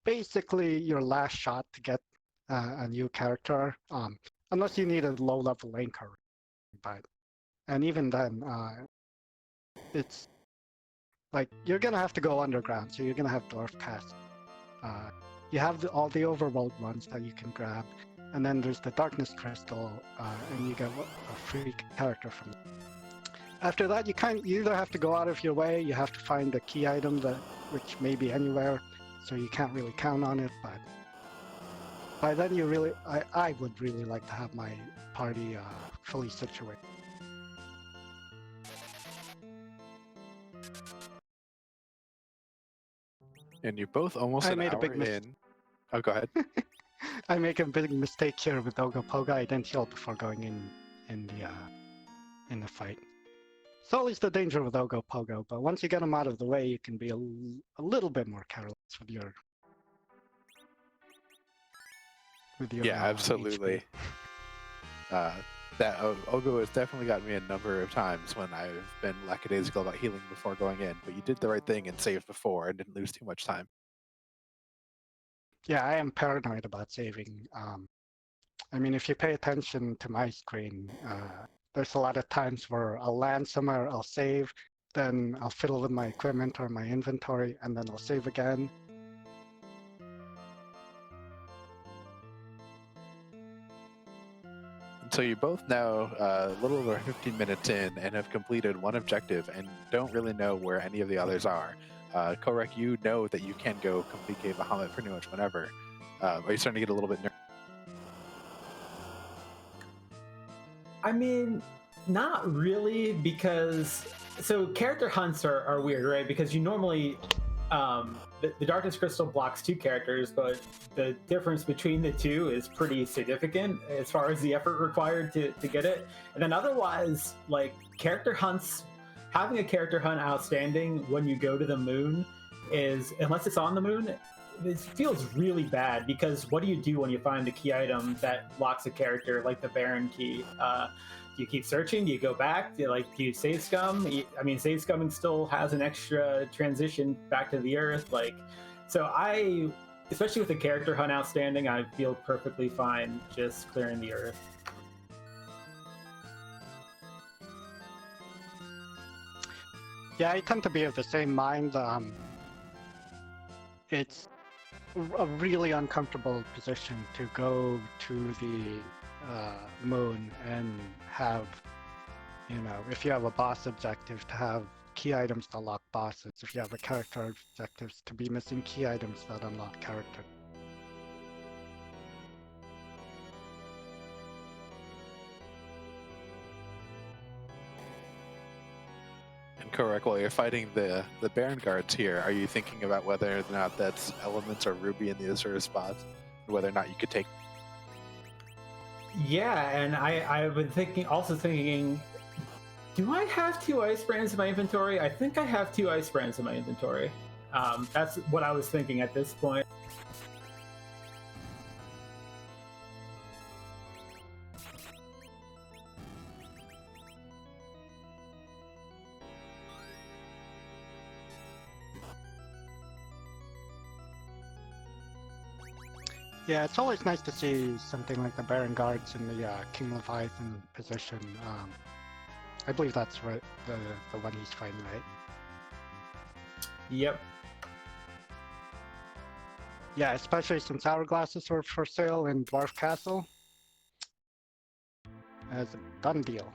S2: basically your last shot to get a new character, unless you need a low-level linker. And even then, it's like you're gonna have to go underground, so you're gonna have dwarf cast. You have all the overworld ones that you can grab, and then there's the darkness crystal, and you get a free character from it. After that, you either have to go out of your way, you have to find a key item which may be anywhere, so you can't really count on it. But by then, I would really like to have my party fully situated.
S1: And you're both almost an hour in. Oh, go ahead.
S2: I make a big mistake here with Ogopoga. I didn't heal before going in the fight. It's always the danger with Ogopogo, but once you get him out of the way, you can be a little bit more careless with your
S1: yeah, absolutely. That Ogo has definitely gotten me a number of times when I've been lackadaisical about healing before going in, but you did the right thing and saved before and didn't lose too much time.
S2: Yeah, I am paranoid about saving. I mean, if you pay attention to my screen, there's a lot of times where I'll land somewhere, I'll save, then I'll fiddle with my equipment or my inventory, and then I'll save again.
S1: So you both now a little over 15 minutes in and have completed one objective and don't really know where any of the others are. Kohrek, you know that you can go complete Cave Bahamut pretty much whenever. Are you starting to get a little bit nervous?
S3: I mean, not really, because so character hunts are weird, right? Because you normally the Darkness Crystal blocks 2 characters, but the difference between the 2 is pretty significant as far as the effort required to get it. And then otherwise, like character hunts, having a character hunt outstanding when you go to the moon is, unless it's on the moon, it feels really bad, because what do you do when you find a key item that locks a character, like the Baron key? Do you keep searching? Do you go back? Do you save scum? I mean, save scumming still has an extra transition back to the earth. So especially with the character hunt outstanding, I feel perfectly fine just clearing the earth.
S2: Yeah, I tend to be of the same mind. It's a really uncomfortable position to go to the moon and have, if you have a boss objective, to have key items to unlock bosses. If you have a character objectives, to be missing key items that unlock character.
S1: And Kohrek, while you're fighting the Baron guards here, are you thinking about whether or not that's elements or Ruby in the Azure spots, and whether or not you could take?
S3: Yeah, and I've been thinking, do I have 2 ice brands in my inventory? I think I have 2 ice brands in my inventory. That's what I was thinking at this point.
S2: Yeah, it's always nice to see something like the Baron Guards in the King Leviathan position. I believe that's right, the one he's fighting, right?
S3: Yep.
S2: Yeah, especially since hourglasses were for sale in Dwarf Castle. As a done deal.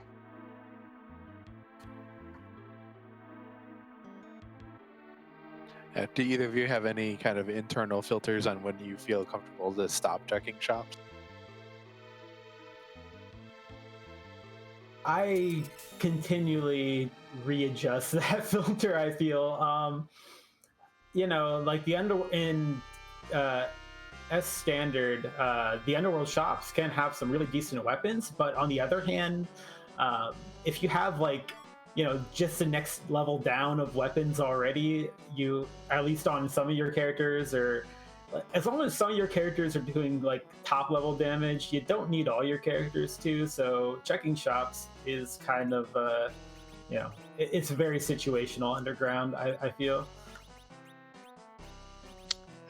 S1: Do either of you have any kind of internal filters on when you feel comfortable to stop checking shops?
S3: I continually readjust that filter, I feel. Like in S standard, the underworld shops can have some really decent weapons, but on the other hand, if you have just the next level down of weapons already, you, at least on some of your characters, or as long as some of your characters are doing top level damage, you don't need all your characters to. So checking shops is kind of it's very situational underground, I feel.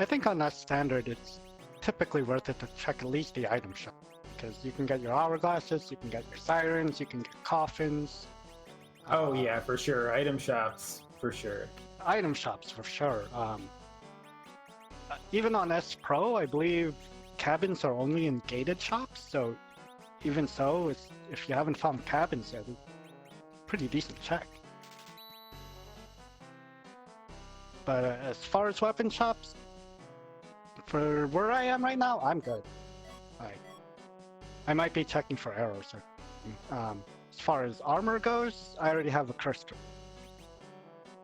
S2: I think on that standard, it's typically worth it to check at least the item shop, because you can get your hourglasses, you can get your sirens, you can get coffins.
S3: Oh yeah, for sure. Item shops, for sure.
S2: Item shops, for sure. Even on S Pro, I believe cabins are only in gated shops, so even so, if you haven't found cabins yet, it's a pretty decent check. But as far as weapon shops, for where I am right now, I'm good. I might be checking for arrows. As far as armor goes, I already have a curse.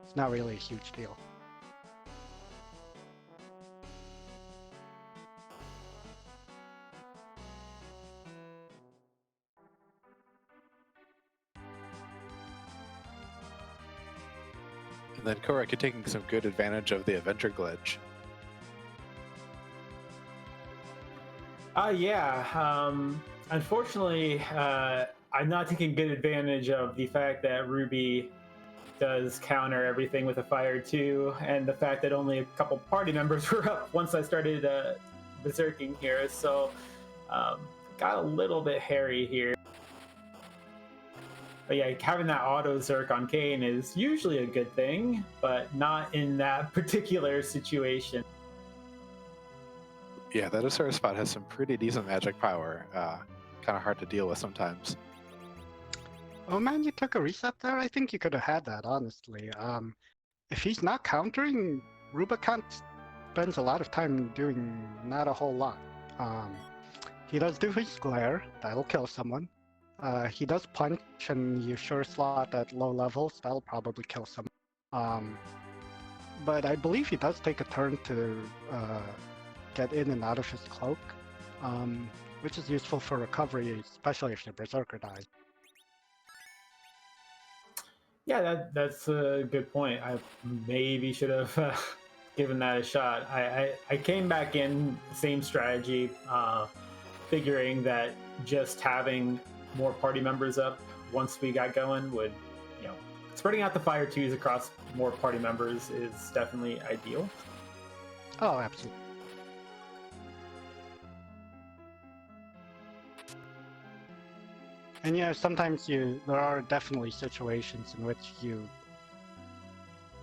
S2: It's not really a huge deal.
S1: And then Kohrek, you're taking some good advantage of the Avenger glitch.
S3: Yeah. Unfortunately, I'm not taking good advantage of the fact that Ruby does counter everything with a fire too, and the fact that only a couple party members were up once I started berserking here. So got a little bit hairy here. But yeah, having that auto Zerk on Kayn is usually a good thing, but not in that particular situation.
S1: Yeah, that Asura spot has some pretty decent magic power. kind of hard to deal with sometimes.
S2: Oh man, you took a reset there? I think you could have had that, honestly. If he's not countering, Rubicon spends a lot of time doing not a whole lot. He does do his glare, that'll kill someone. He does punch and you sure slot at low levels, that'll probably kill someone. But I believe he does take a turn to get in and out of his cloak, which is useful for recovery, especially if your Berserker dies.
S3: Yeah, that's a good point. I maybe should have given that a shot. I came back in, same strategy, figuring that just having more party members up once we got going would, spreading out the fire twos across more party members is definitely ideal.
S2: Oh, absolutely. And sometimes there are definitely situations in which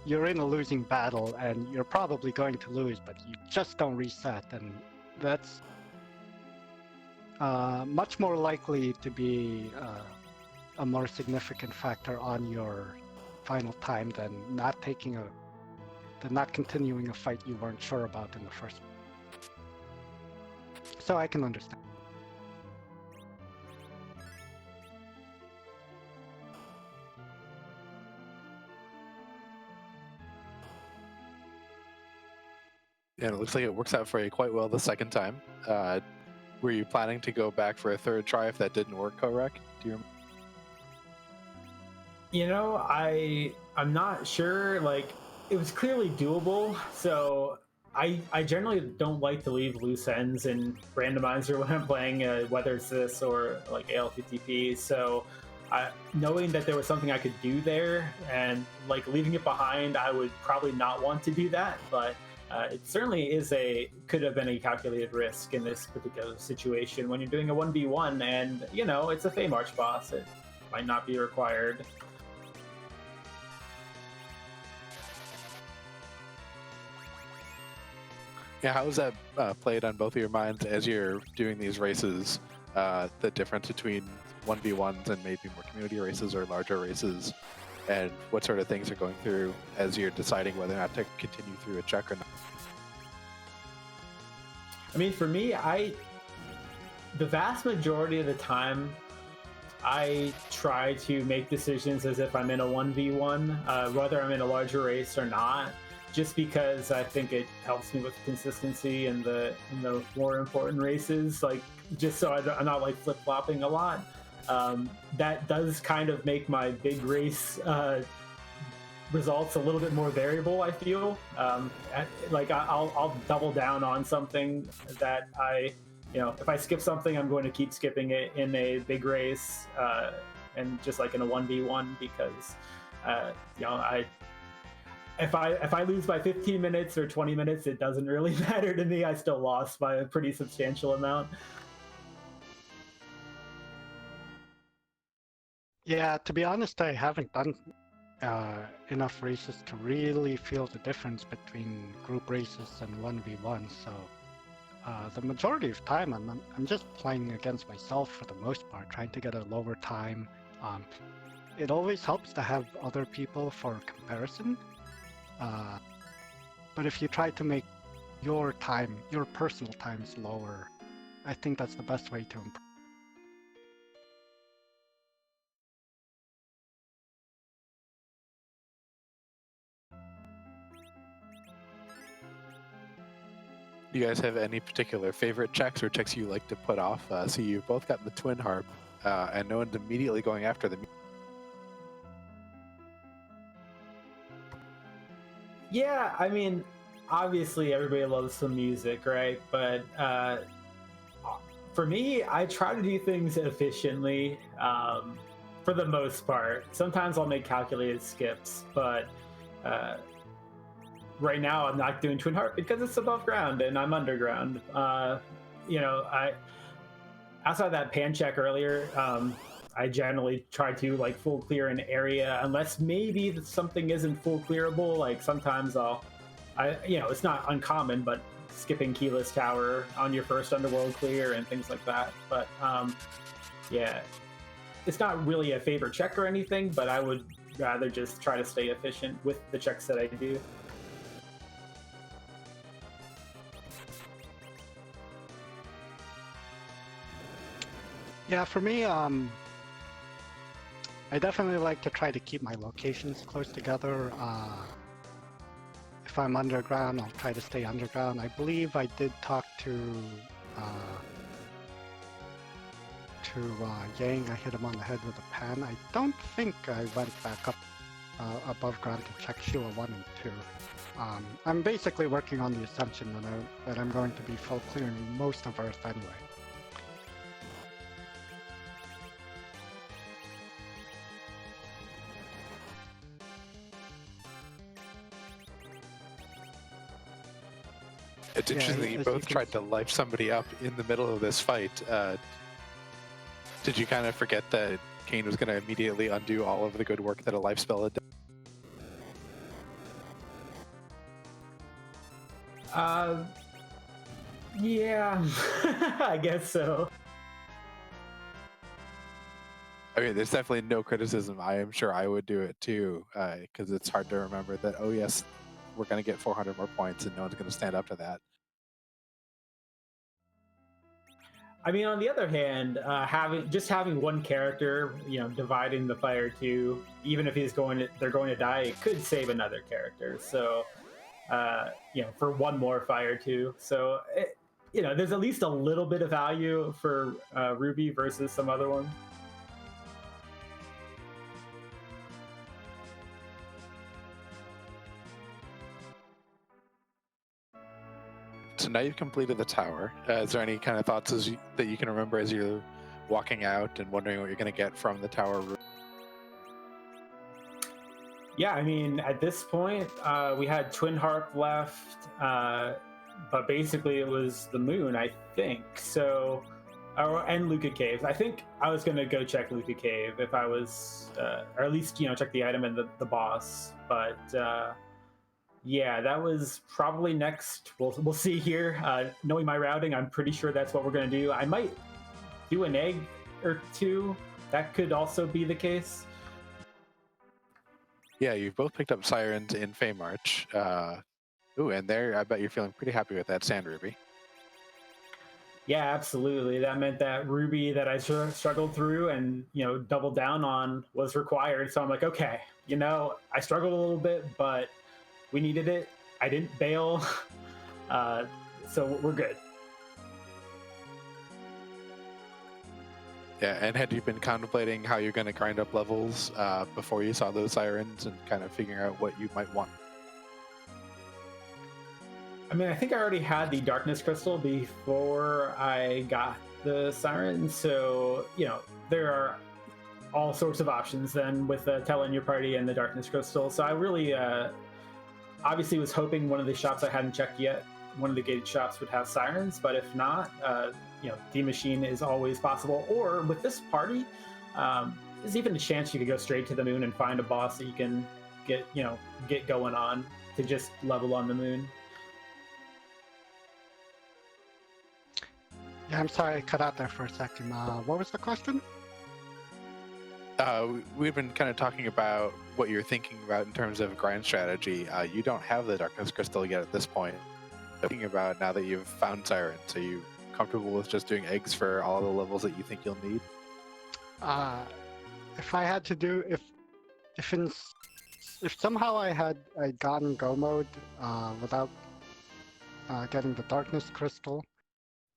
S2: you're in a losing battle and you're probably going to lose, but you just don't reset, and that's much more likely to be a more significant factor on your final time than not continuing a fight you weren't sure about in the first place. So I can understand.
S1: And it looks like it works out for you quite well the second time. Were you planning to go back for a third try if that didn't work, Kohrek? Do you remember?
S3: I'm not sure. Like, it was clearly doable, so I generally don't like to leave loose ends in randomizer when I'm playing, whether it's this or like ALTTP. So knowing that there was something I could do there and like leaving it behind, I would probably not want to do that, but it certainly could have been a calculated risk in this particular situation when you're doing a 1v1 and, it's a Fey March boss. It might not be required.
S1: Yeah, how is that played on both of your minds as you're doing these races? The difference between 1v1s and maybe more community races or larger races, and what sort of things are going through as you're deciding whether or not to continue through a check or not?
S3: I mean, for me, the vast majority of the time, I try to make decisions as if I'm in a 1v1, whether I'm in a larger race or not, just because I think it helps me with consistency in the more important races, like just so I'm not like flip-flopping a lot. That does kind of make my big race results a little bit more variable, I feel. I'll double down on something that if I skip something, I'm going to keep skipping it in a big race, and just like in a 1v1, because if I lose by 15 minutes or 20 minutes, it doesn't really matter to me. I still lost by a pretty substantial amount.
S2: Yeah, to be honest, I haven't done enough races to really feel the difference between group races and 1v1, so the majority of time I'm just playing against myself for the most part, trying to get a lower time. It always helps to have other people for comparison, but if you try to make your personal times lower, I think that's the best way to improve.
S1: Do you guys have any particular favorite checks or checks you like to put off? So you've both got the twin harp, and no one's immediately going after them.
S3: Yeah, I mean, obviously everybody loves some music, right? But for me, I try to do things efficiently for the most part. Sometimes I'll make calculated skips, but right now I'm not doing twin harp because it's above ground and I'm underground. Outside of that pan check earlier, I generally try to like full clear an area unless maybe something isn't full clearable. Like sometimes it's not uncommon, but skipping keyless tower on your first underworld clear and things like that. But yeah, it's not really a favorite check or anything, but I would rather just try to stay efficient with the checks that I do.
S2: Yeah, for me, I definitely like to try to keep my locations close together. If I'm underground, I'll try to stay underground. I believe I did talk to Yang. I hit him on the head with a pen. I don't think I went back up above ground to check Sheila 1 and 2. I'm basically working on the assumption that I'm going to be full clearing most of Earth anyway.
S1: It's interesting that you both tried to life somebody up in the middle of this fight. Did you kind of forget that Kane was going to immediately undo all of the good work that a life spell had done?
S3: Yeah, I guess so.
S1: I mean, there's definitely no criticism. I am sure I would do it too, because it's hard to remember that, oh yes, we're going to get 400 more points and no one's going to stand up to that.
S3: I mean, on the other hand, having one character, dividing the fire two, even if they're going to die, it could save another character. So, for one more fire two. So, there's at least a little bit of value for Ruby versus some other one.
S1: So now you've completed the tower. Is there any kind of thoughts that you can remember as you're walking out and wondering what you're going to get from the tower room?
S3: Yeah, I mean, at this point, we had Twin Harp left, but basically it was the moon, I think. So, and Luca Cave. I think I was going to go check Luca Cave if I was, or at least, check the item and the boss. But yeah, that was probably next. We'll see here. Knowing my routing, I'm pretty sure that's what we're going to do. I might do an egg or two. That could also be the case.
S1: Yeah, you've both picked up Sirens in Feymarch. Ooh, and there, I bet you're feeling pretty happy with that Sand Ruby.
S3: Yeah, absolutely. That meant that Ruby that I struggled through and, doubled down on was required. So I'm like, okay, I struggled a little bit, but we needed it. I didn't bail. So we're good.
S1: Yeah, and had you been contemplating how you're going to grind up levels before you saw those Sirens and kind of figuring out what you might want?
S3: I mean, I think I already had the Darkness Crystal before I got the Sirens. So, there are all sorts of options then with the Tell in your party and the Darkness Crystal. So I really obviously was hoping one of the shops I hadn't checked yet, one of the gated shops would have Sirens, but if not, D Machine is always possible. Or with this party, there's even a chance you could go straight to the moon and find a boss that you can get going on to just level on the moon.
S2: Yeah, I'm sorry I cut out there for a second. What was the question?
S1: We've been kind of talking about what you're thinking about in terms of grind strategy. You don't have the Darkness Crystal yet at this point. Thinking about now that you've found Sirens, are you comfortable with just doing eggs for all the levels that you think you'll need?
S2: If I had to do, if somehow I'd gotten go mode without getting the Darkness Crystal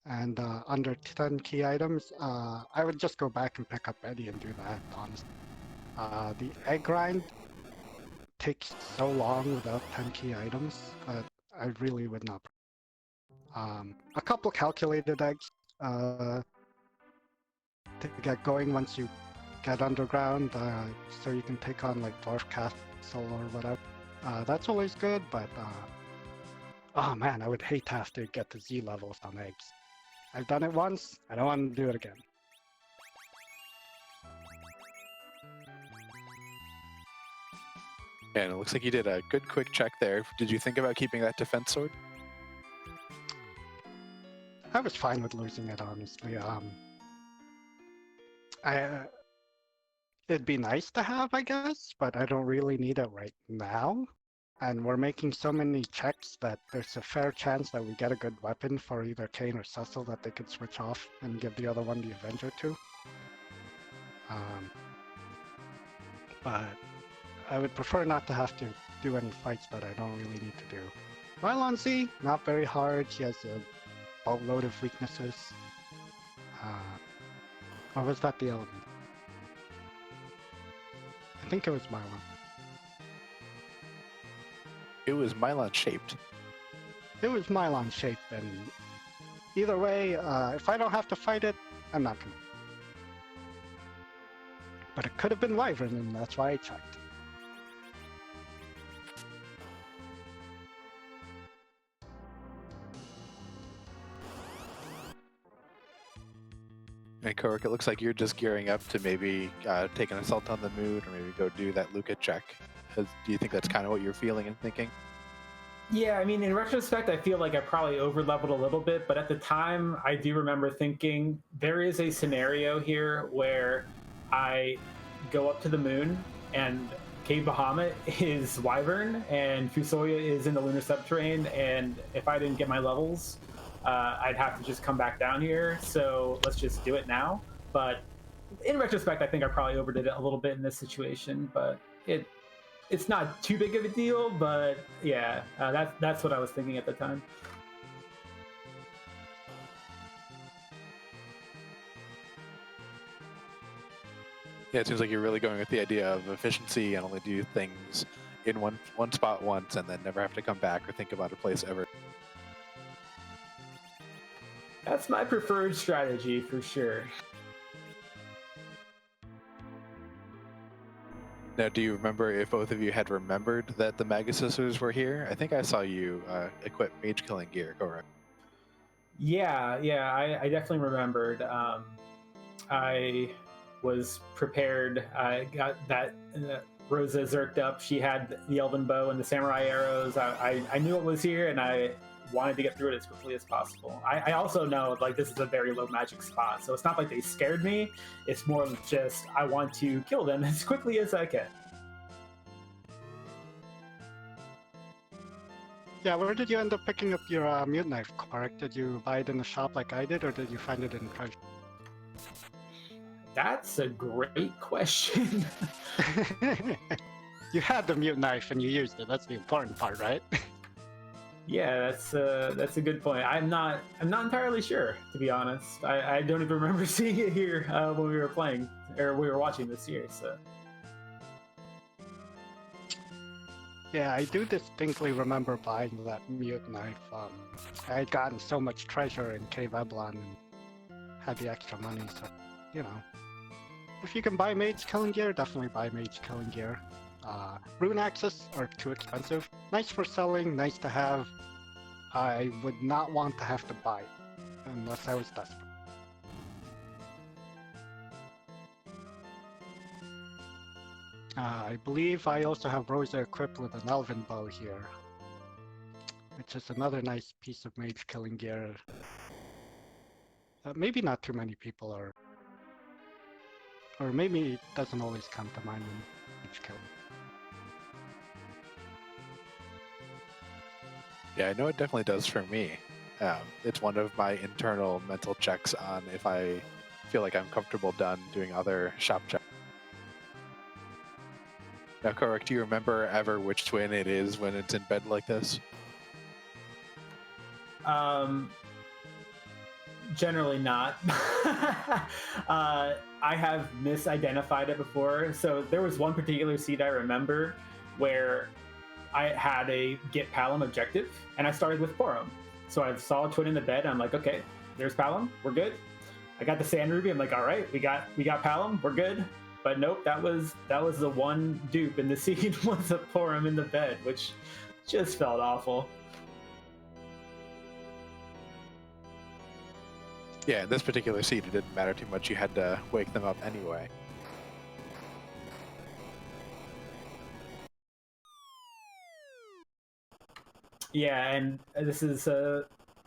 S2: and under 10 key items, I would just go back and pick up Eddie and do that, honestly. The egg grind takes so long without 10 key items that I really would not. A couple calculated eggs to get going once you get underground, so you can take on like Dwarf Castle or whatever. That's always good, but oh man, I would hate to have to get the Z levels on eggs. I've done it once, I don't want to do it again.
S1: And it looks like you did a good quick check there. Did you think about keeping that defense sword?
S2: I was fine with losing it, honestly. It'd be nice to have, I guess, but I don't really need it right now. And we're making so many checks that there's a fair chance that we get a good weapon for either Kane or Cecil that they could switch off and give the other one the Avenger to. But I would prefer not to have to do any fights that I don't really need to do. Mylon Z, not very hard. He has a boatload of weaknesses. Or was that the element? I think it was Mylon.
S1: It was Mylon shaped.
S2: It was Mylon shape, and either way, if I don't have to fight it, I'm not gonna. But it could have been Wyvern, and that's why I checked.
S1: And Kohrek, it looks like you're just gearing up to maybe take an assault on the moon, or maybe go do that Luca check. Do you think that's kind of what you're feeling and thinking?
S3: Yeah, I mean, in retrospect, I feel like I probably over-leveled a little bit, but at the time, I do remember thinking there is a scenario here where I go up to the moon and Cave Bahamut is Wyvern and Fusoya is in the lunar subterranean, and if I didn't get my levels, I'd have to just come back down here, so let's just do it now. But in retrospect, I think I probably overdid it a little bit in this situation, but it's not too big of a deal, but yeah, that's what I was thinking at the time.
S1: Yeah, it seems like you're really going with the idea of efficiency and only do things in one spot once and then never have to come back or think about a place ever.
S3: That's my preferred strategy for sure.
S1: Now, do you remember if both of you had remembered that the Magus Sisters were here? I think I saw you equip mage killing gear, Kohrek.
S3: Yeah, I definitely remembered. I was prepared. I got that Rosa zerked up. She had the elven bow and the samurai arrows. I knew it was here, and I wanted to get through it as quickly as possible. I also know like this is a very low magic spot, so it's not like they scared me. It's more of just I want to kill them as quickly as I can.
S2: Yeah, where did you end up picking up your mute knife, Kohrek? Did you buy it in the shop like I did, or did you find it in treasure?
S3: That's a great question.
S2: You had the mute knife and you used it. That's the important part, right?
S3: Yeah, that's a good point. I'm not entirely sure, to be honest. I don't even remember seeing it here when we were playing or we were watching this year. So
S2: yeah, I do distinctly remember buying that mute knife. I had gotten so much treasure in Cave Eblon and had the extra money, so you know. If you can buy mage killing gear, definitely buy mage killing gear. Rune axes are too expensive. Nice for selling, nice to have. I would not want to have to buy it, unless I was desperate. I believe I also have Rosa equipped with an elven bow here, which is another nice piece of mage killing gear. Maybe not too many people are, or maybe it doesn't always come to mind when mage killing.
S1: Yeah, I know it definitely does for me. It's one of my internal mental checks on if I feel like I'm comfortable done doing other shop checks. Now, Kohrek, do you remember ever which twin it is when it's in bed like this?
S3: Generally not. I have misidentified it before. So there was one particular seed I remember where I had a get Palom objective, and I started with Porom. So I saw a twin in the bed, and I'm like, okay, there's Palom, we're good. I got the Sand Ruby, I'm like, all right, we got Palom, we're good. But nope, that was the one dupe in the seed was a Porom in the bed, which just felt awful.
S1: Yeah, in this particular seed, it didn't matter too much. You had to wake them up anyway.
S3: Yeah, and this is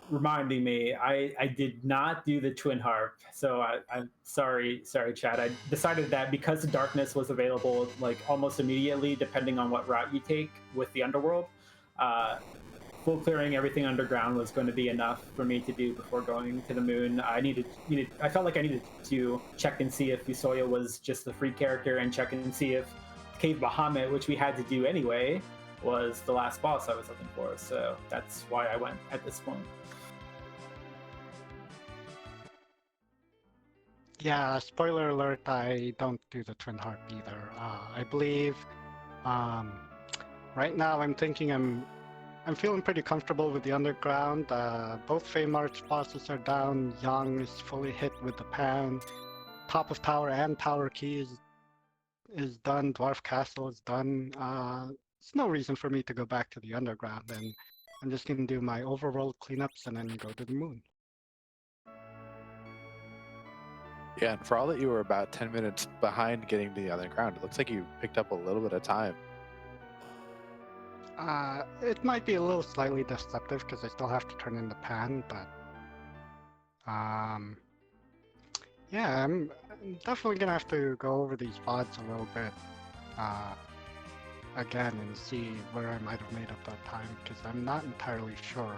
S3: reminding me. I did not do the twin harp, so I'm sorry, Chad. I decided that because the darkness was available like almost immediately, depending on what route you take with the underworld, uh, full clearing everything underground was going to be enough for me to do before going to the moon. I felt like I needed to check and see if Fusoya was just the free character, and check and see if Cave Bahamut, which we had to do anyway, was the last boss I was looking for. So that's why I went at this point.
S2: Yeah, spoiler alert, I don't do the twin harp either. I believe um, right now I'm thinking I'm feeling pretty comfortable with the underground. Both Feymarch bosses are down. Yang is fully hit with the pan. Top of tower and tower key is done. Dwarf castle is done. There's no reason for me to go back to the underground, and I'm just gonna do my overworld cleanups and then go to the moon.
S1: Yeah, and for all that you were about 10 minutes behind getting to the underground, it looks like you picked up a little bit of time.
S2: It might be a little slightly deceptive because I still have to turn in the pan, but yeah, I'm definitely gonna have to go over these VODs a little bit again and see where I might have made up that time, because I'm not entirely sure.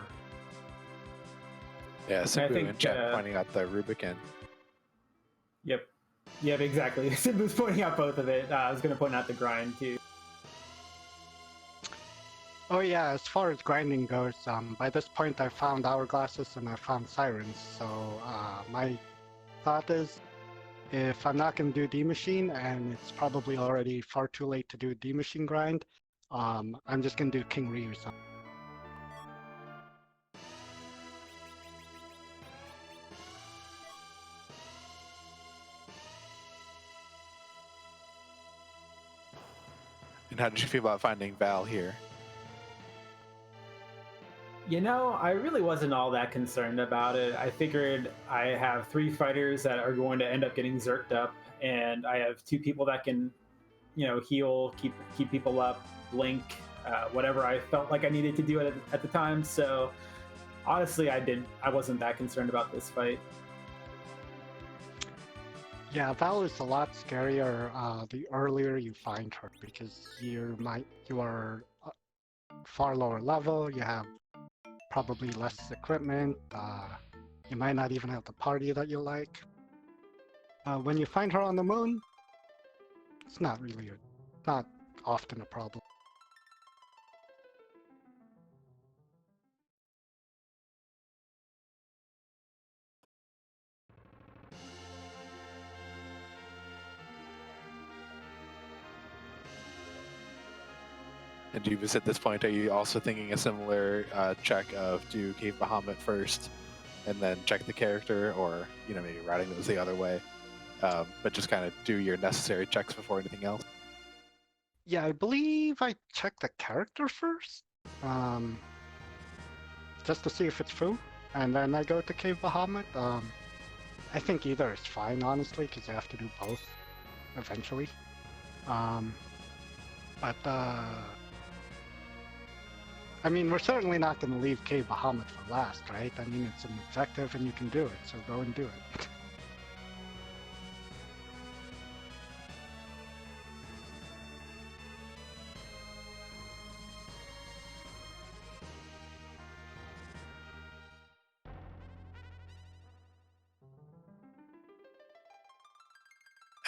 S1: Yeah, Simbu in chat pointing out the Rubicon.
S3: Yep, exactly. Simbu's pointing out both of it. I was going to point out the grind too.
S2: Oh yeah, as far as grinding goes, by this point I found hourglasses and I found sirens, so my thought is, if I'm not going to do D-Machine, and it's probably already far too late to do a D-Machine grind, I'm just going to do King Ryu or something.
S1: And how did you feel about finding Val here?
S3: You know, I really wasn't all that concerned about it. I figured I have 3 fighters that are going to end up getting zerked up, and I have 2 people that can, heal, keep people up, blink, whatever I felt like I needed to do at the time. So honestly, I wasn't that concerned about this fight.
S2: Yeah, Val is a lot scarier the earlier you find her, because you are far lower level, you have probably less equipment, you might not even have the party that you like. When you find her on the moon, it's not often a problem.
S1: And Jeebus, at this point, are you also thinking a similar check of do Cave Bahamut first and then check the character, or maybe routing those the other way, but just kind of do your necessary checks before anything else?
S2: Yeah, I believe I checked the character first, just to see if it's Fu, and then I go to Cave Bahamut. I think either is fine, honestly, because you have to do both eventually. I mean, we're certainly not going to leave Cave Bahamut for last, right? I mean, it's an objective and you can do it, so go and do it.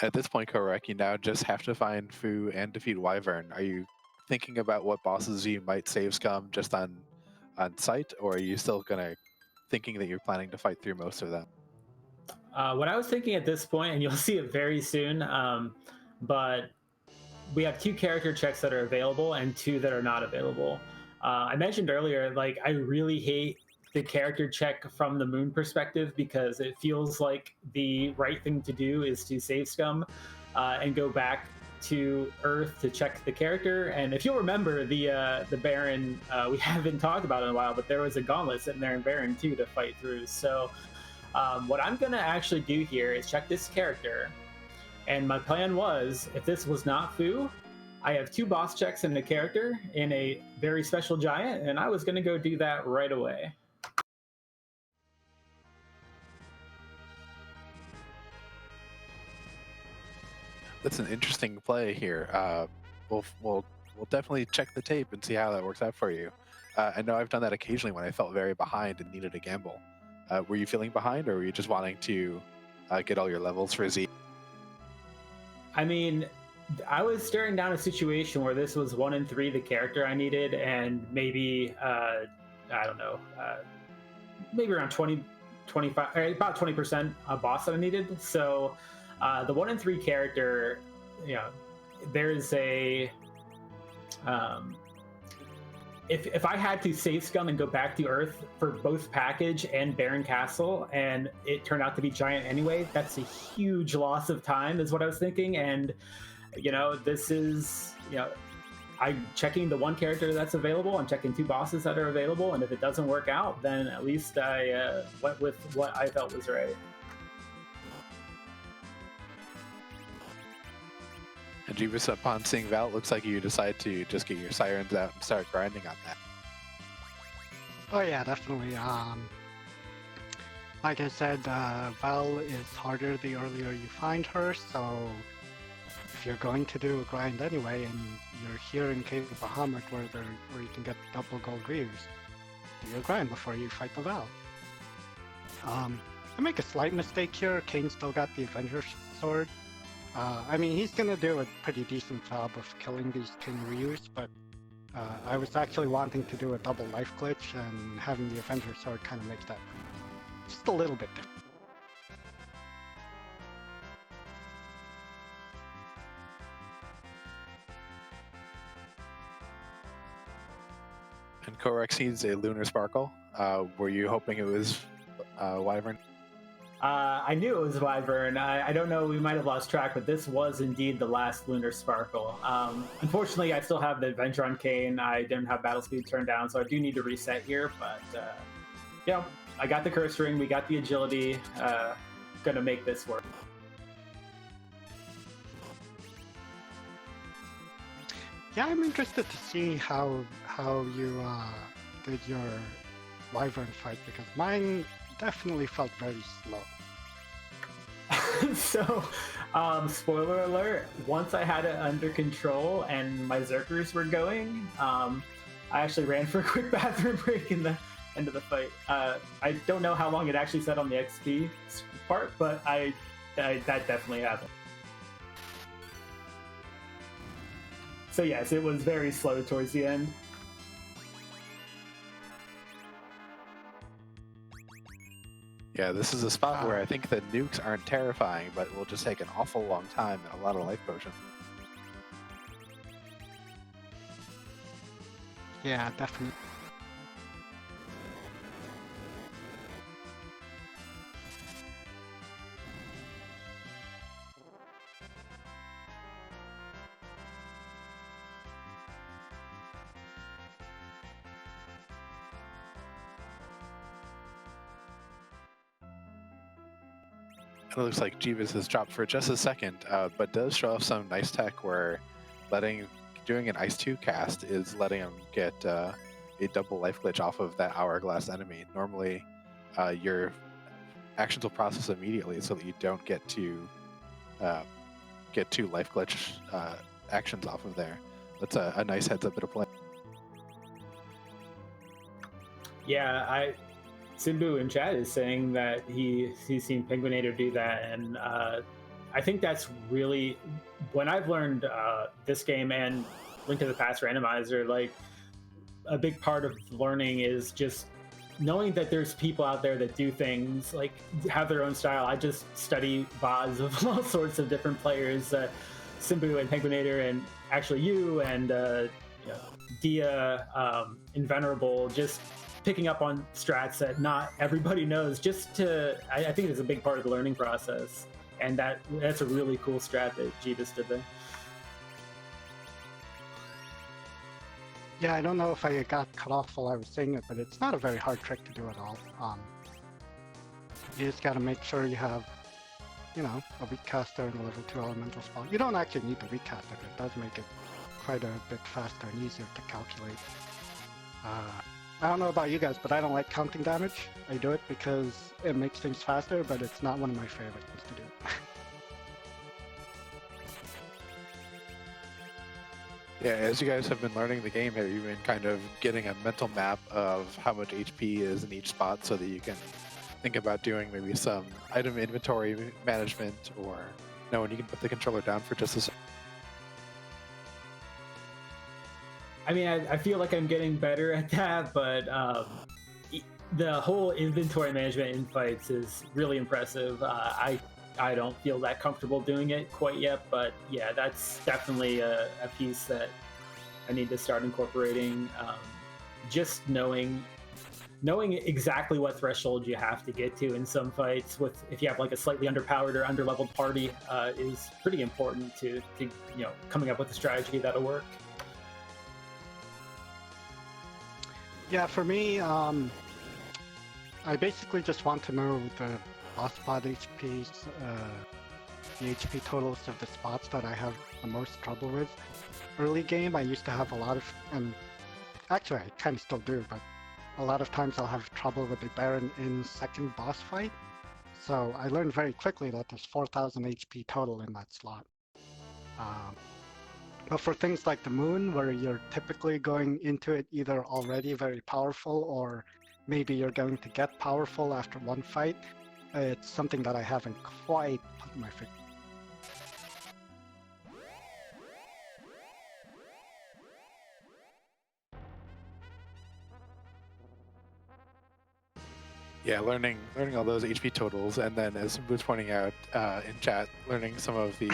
S1: At this point, Kohrek, you now just have to find Fu and defeat Wyvern. Are you thinking about what bosses you might save scum just on sight, or are you still thinking that you're planning to fight through most of them?
S3: What I was thinking at this point, and you'll see it very soon, but we have 2 character checks that are available and 2 that are not available. I mentioned earlier, like, I really hate the character check from the moon perspective, because it feels like the right thing to do is to save scum and go back to Earth to check the character. And if you'll remember, the Baron, we haven't talked about it in a while, but there was a Gauntlet sitting there in Baron 2 to fight through. So what I'm going to actually do here is check this character. And my plan was, if this was not Fu, I have 2 boss checks in the character in a very special giant, and I was going to go do that right away.
S1: that's an interesting play here. We'll definitely check the tape and see how that works out for you. I know I've done that occasionally when I felt very behind and needed a gamble. Were you feeling behind, or were you just wanting to get all your levels for Z?
S3: I mean, I was staring down a situation where this was 1 in 3 the character I needed, and maybe I don't know, maybe around 20, 25, or about 20% a boss that I needed. So the 1 in 3 character, you know, there's a if I had to save scum and go back to Earth for both package and Barren Castle, and it turned out to be giant anyway, that's a huge loss of time, is what I was thinking. And this is, I'm checking the 1 character that's available. I'm checking 2 bosses that are available, and if it doesn't work out, then at least I went with what I felt was right.
S1: And jeebus, upon seeing Val, it looks like you decide to just get your sirens out and start grinding on that.
S2: Oh yeah, definitely. Like I said, Val is harder the earlier you find her, so if you're going to do a grind anyway, and you're here in Cave of Bahamut where you can get double gold rears, do your grind before you fight the Val. I make a slight mistake here. Kane still got the Avenger Sword. I mean, he's gonna do a pretty decent job of killing these King Ryus, but I was actually wanting to do a double life glitch, and having the Avenger Sword kind of makes that just a little bit different.
S1: And Kohrek sees a Lunar Sparkle. Were you hoping it was Wyvern?
S3: I knew it was Wyvern. I don't know, we might have lost track, but this was indeed the last Lunar Sparkle. Unfortunately, I still have the Adventure on Kane. I didn't have Battle Speed turned down, so I do need to reset here, but I got the Curse Ring, we got the Agility, gonna make this work.
S2: Yeah, I'm interested to see how you did your Wyvern fight, because mine definitely felt very slow.
S3: So, spoiler alert, once I had it under control and my Zerkers were going, I actually ran for a quick bathroom break in the end of the fight. I don't know how long it actually said on the XP part, but that definitely happened. So yes, it was very slow towards the end.
S1: Yeah, this is a spot where I think the nukes aren't terrifying, but it will just take an awful long time and a lot of life potion.
S2: Yeah, definitely.
S1: It looks like jeebus has dropped for just a second, but does show off some nice tech where doing an Ice 2 cast is letting him get a double life glitch off of that hourglass enemy. Normally, your actions will process immediately so that you don't get two life glitch actions off of there. That's a nice heads up bit of play.
S3: Yeah, Simbu in chat is saying that he's seen Penguinator do that, and I think that's really, when I've learned this game and Link to the Past Randomizer, like a big part of learning is just knowing that there's people out there that do things, like have their own style. I just study VODs of all sorts of different players, Simbu and Penguinator, and actually you and Dia, Invenerable, just picking up on strats that not everybody knows, I think it's a big part of the learning process, and that's a really cool strat that jeebus did there.
S2: Yeah, I don't know if I got cut off while I was saying it, but it's not a very hard trick to do at all. You just gotta make sure you have, a weak caster and a level 2 elemental spell. You don't actually need the weak caster, but it does make it quite a bit faster and easier to calculate. I don't know about you guys, but I don't like counting damage. I do it because it makes things faster, but it's not one of my favorite things to do.
S1: Yeah, as you guys have been learning the game, have you been kind of getting a mental map of how much HP is in each spot so that you can think about doing maybe some item inventory management, or knowing you can put the controller down for just a second?
S3: I mean, I feel like I'm getting better at that, but the whole inventory management in fights is really impressive. I don't feel that comfortable doing it quite yet, but yeah, that's definitely a piece that I need to start incorporating. Just knowing exactly what threshold you have to get to in some fights, with if you have like a slightly underpowered or underleveled party, is pretty important to coming up with a strategy that'll work.
S2: Yeah, for me, I basically just want to know the boss spot HPs, the HP totals of the spots that I have the most trouble with. Early game, I used to have a lot of, and actually I kind of still do, but a lot of times I'll have trouble with the Baron in second boss fight. So I learned very quickly that there's 4,000 HP total in that slot. But for things like the Moon, where you're typically going into it either already very powerful, or maybe you're going to get powerful after one fight, it's something that I haven't quite put my finger.
S1: Yeah, learning all those HP totals, and then as was pointing out in chat, learning some of the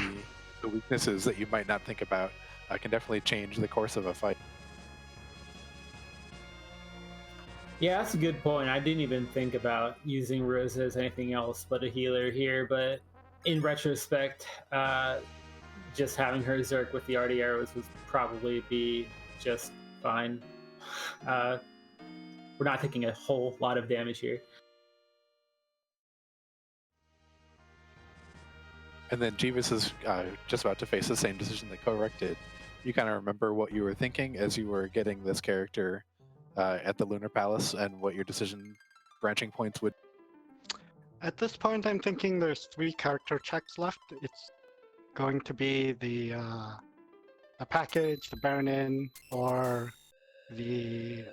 S1: weaknesses that you might not think about can definitely change the course of a fight.
S3: Yeah, that's a good point. I didn't even think about using Rosa as anything else but a healer here, but in retrospect, just having her Zerk with the Arty arrows would probably be just fine. We're not taking a whole lot of damage here.
S1: And then Jeebus is just about to face the same decision that Kohrek did. You kind of remember what you were thinking as you were getting this character at the Lunar Palace, and what your decision branching points would.
S2: At this point, I'm thinking there's 3 character checks left. It's going to be the package, the Baronin, or the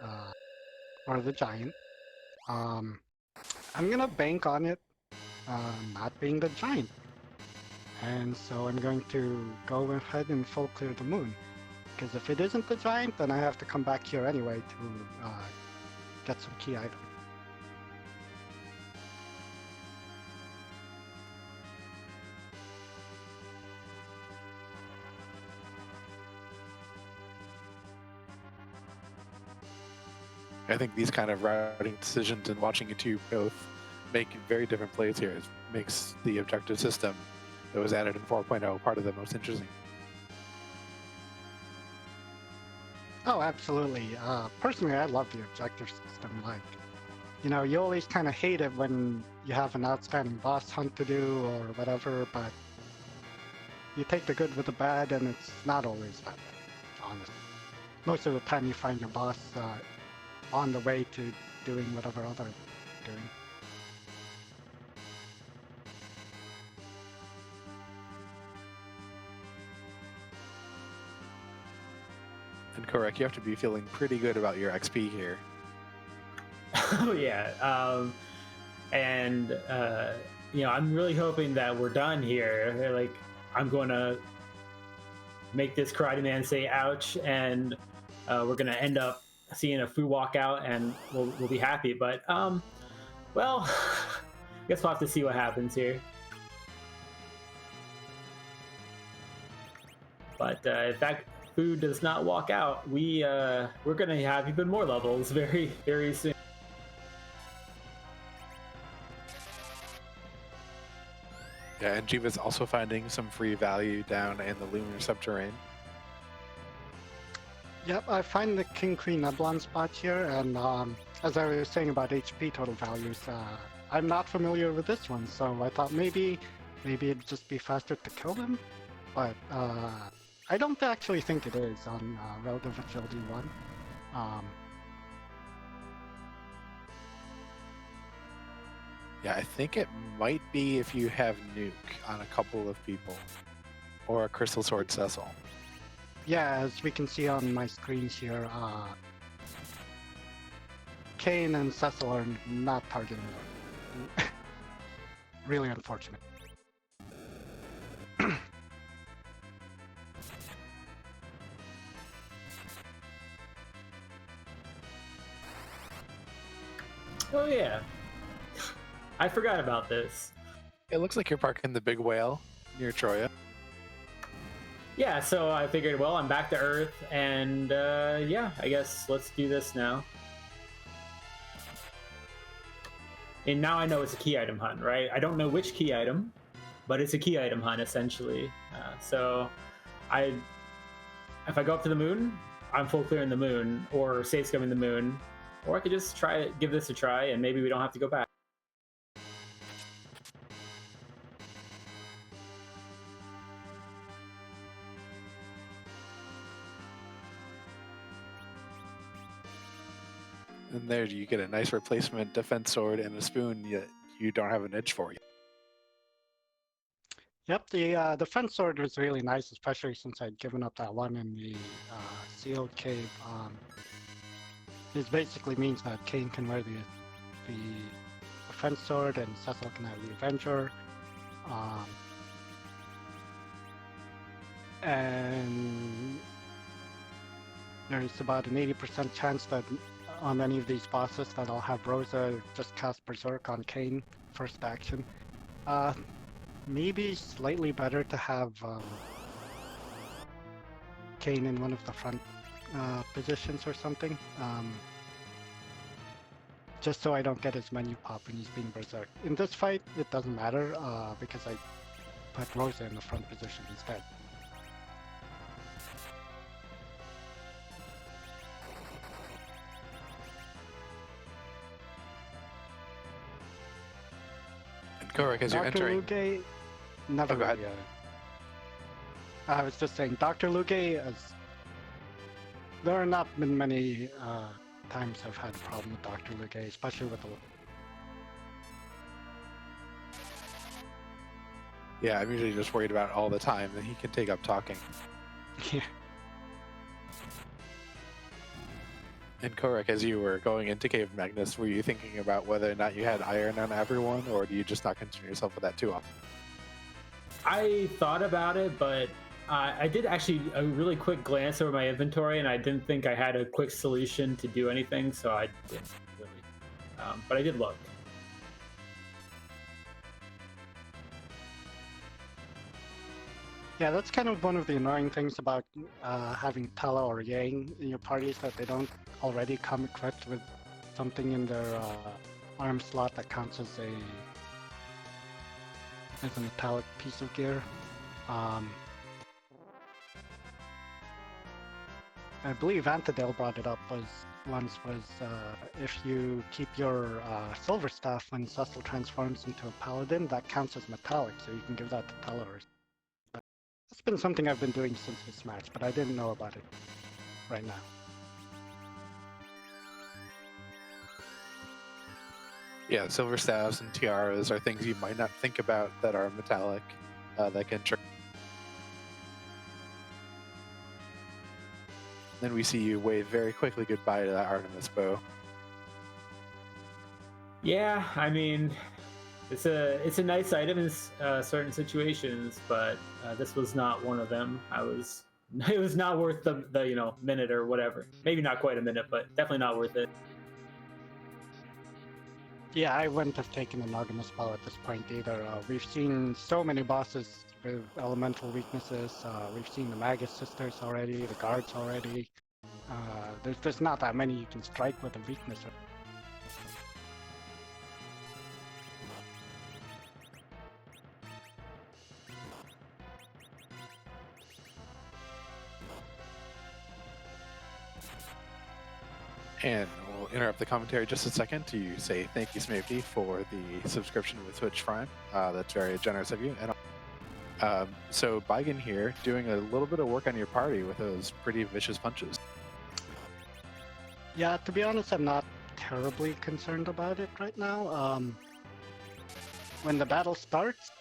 S2: giant. I'm gonna bank on it not being the giant, and so I'm going to go ahead and full clear the Moon. Because if it isn't the giant, then I have to come back here anyway to get some key items.
S1: I think these kind of routing decisions and watching you two both make very different plays here makes the objective system that was added in 4.0 part of the most interesting.
S2: Oh, absolutely. Personally, I love the objective system. Like, you always kind of hate it when you have an outstanding boss hunt to do or whatever, but you take the good with the bad, and it's not always that bad, honestly. Most of the time you find your boss on the way to doing whatever other doing.
S1: And Kohrek, you have to be feeling pretty good about your XP here.
S3: Oh yeah, and I'm really hoping that we're done here. Like, I'm going to make this Karate Man say "ouch," and we're going to end up seeing a Fu walk out, and we'll be happy. But well, I guess we'll have to see what happens here. But if that Fu does not walk out, we're going to have even more levels very, very soon.
S1: Yeah, and Jeebus also finding some free value down in the lunar subterranean.
S2: Yep, I find the King Queen Neblon spot here, and as I was saying about HP total values, I'm not familiar with this one, so I thought maybe it'd just be faster to kill them, but I don't actually think it is on Relative Agility 1.
S1: Yeah, I think it might be if you have Nuke on a couple of people, or a Crystal Sword Cecil.
S2: Yeah, as we can see on my screens here, Kane and Cecil are not targeting them. Really unfortunate.
S3: Oh yeah, I forgot about this.
S1: It looks like you're parking the big whale near Troya.
S3: Yeah, so I figured, well, I'm back to Earth, and yeah, I guess let's do this now. And now I know it's a key item hunt, right? I don't know which key item, but it's a key item hunt essentially. So if I go up to the moon, I'm full clearing the moon, or safe scumming the moon, or I could just give this a try, and maybe we don't have to go back.
S1: And there you get a nice replacement defense sword and a spoon yet you don't have an edge for you.
S2: Yep, the defense sword was really nice, especially since I'd given up that one in the sealed cave. This basically means that Kane can wear the defense sword and Cecil can have the Avenger. And there's about an 80% chance that on any of these bosses that I'll have Rosa just cast Berserk on Kane first action. Maybe slightly better to have Kane in one of the front positions or something. Just so I don't get his menu pop when he's being Berserk. In this fight, it doesn't matter because I put Rosa in the front position instead.
S1: And Kohrek, as you're
S2: Dr.
S1: entering...
S2: Luge, never
S1: Oh, go ahead.
S2: really, I was just saying, Dr. Luge, there have not been many times I've had a problem with Dr. Luge, especially with the...
S1: Yeah, I'm usually just worried about it all the time that he can take up talking.
S2: Yeah.
S1: And Kohrek, as you were going into Cave Magnus, were you thinking about whether or not you had iron on everyone, or do you just not concern yourself with that too often?
S3: I thought about it, but I did actually a really quick glance over my inventory, and I didn't think I had a quick solution to do anything, so I didn't really. But I did look.
S2: Yeah, that's kind of one of the annoying things about having Tala or Yang in your party is that they don't already come equipped with something in their arm slot that counts as a metallic piece of gear. I believe Antidale brought it up once if you keep your silver staff when Cecil transforms into a paladin, that counts as metallic, so you can give that to Tala. That's been something I've been doing since this match, but I didn't know about it right now.
S1: Yeah, silver staves and tiaras are things you might not think about that are metallic, that can trick. Then we see you wave very quickly goodbye to that Artemis bow.
S3: Yeah, I mean, it's a nice item in certain situations, but this was not one of them. It was not worth the minute or whatever. Maybe not quite a minute, but definitely not worth it.
S2: Yeah, I wouldn't have taken an Artemis bow at this point either. We've seen so many bosses with elemental weaknesses. We've seen the Magus Sisters already, the guards already. There's not that many you can strike with a weakness.
S1: And we'll interrupt the commentary just a second to say thank you, Smithy, for the subscription with Twitch Prime. That's very generous of you. And so Baigan here, doing a little bit of work on your party with those pretty vicious punches.
S2: Yeah, to be honest, I'm not terribly concerned about it right now. When the battle starts,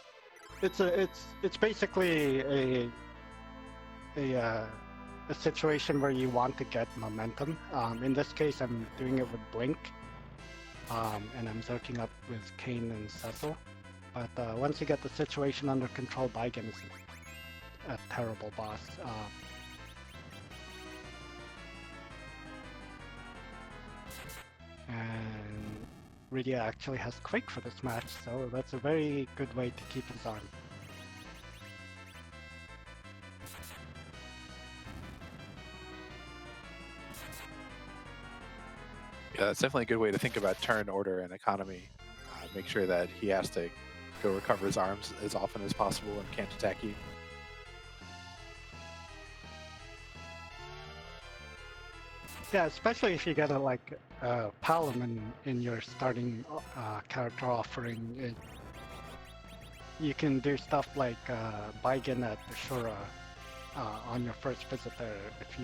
S2: it's basically a a situation where you want to get momentum. In this case, I'm doing it with Blink, and I'm zerking up with Kayn and Cecil. But once you get the situation under control, Baigen is a terrible boss. And Rydia actually has Quake for this match, so that's a very good way to keep his arm.
S1: Yeah, that's definitely a good way to think about turn order and economy. Make sure that he has to go recover his arms as often as possible and can't attack you.
S2: Yeah, especially if you get a Palom in your starting character offering. You can do stuff like Baigen at the Shura on your first visit there if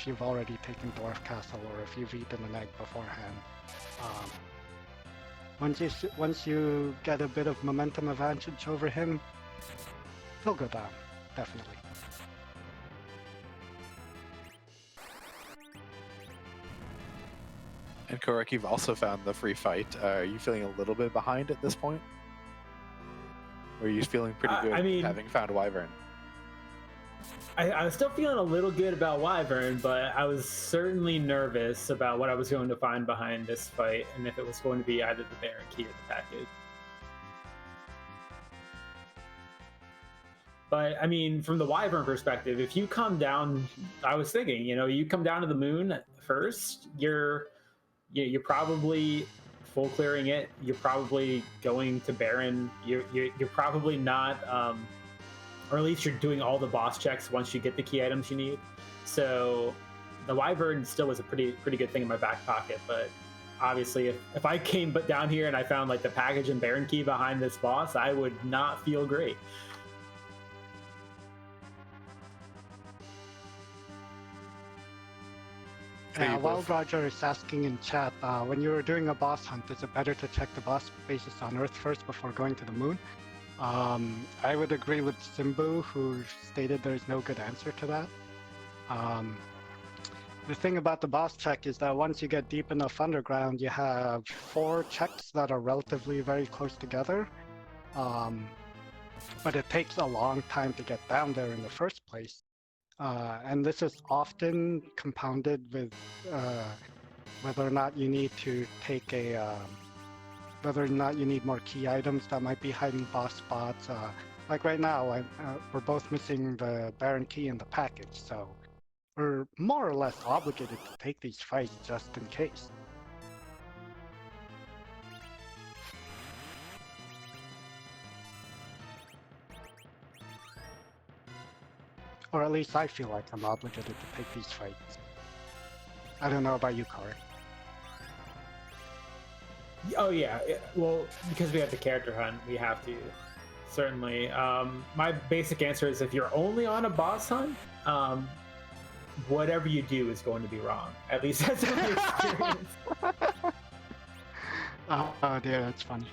S2: you've already taken Dwarf Castle or if you've eaten an egg beforehand. Once you get a bit of momentum advantage over him, he'll go down, definitely.
S1: And Kohrek, you've also found the free fight. Are you feeling a little bit behind at this point? Or are you feeling pretty good having found Wyvern?
S3: I was still feeling a little good about Wyvern, but I was certainly nervous about what I was going to find behind this fight, and if it was going to be either the Baron Key or the package. But I mean, from the Wyvern perspective, if you come down, I was thinking, you come down to the moon first, you're probably full clearing it. You're probably going to Baron. You're probably not. Or at least you're doing all the boss checks once you get the key items you need. So the Wyvern still was a pretty good thing in my back pocket, but obviously if I came down here and I found like the package and Baron key behind this boss, I would not feel great.
S2: Wild Roger is asking in chat, when you were doing a boss hunt, is it better to check the boss bases on Earth first before going to the moon? I would agree with Simbu, who stated there's no good answer to that. The thing about the boss check is that once you get deep enough underground, you have 4 checks that are relatively very close together. But it takes a long time to get down there in the first place. And this is often compounded with whether or not you need to take whether or not you need more key items that might be hiding boss spots. Like right now, we're both missing the Baron Key and the package, so we're more or less obligated to take these fights just in case. Or at least I feel like I'm obligated to take these fights. I don't know about you, Kohrek.
S3: Oh yeah, well, because we have the character hunt, we have to, certainly. My basic answer is if you're only on a boss hunt, whatever you do is going to be wrong. At least that's my experience.
S2: Oh dear, that's funny.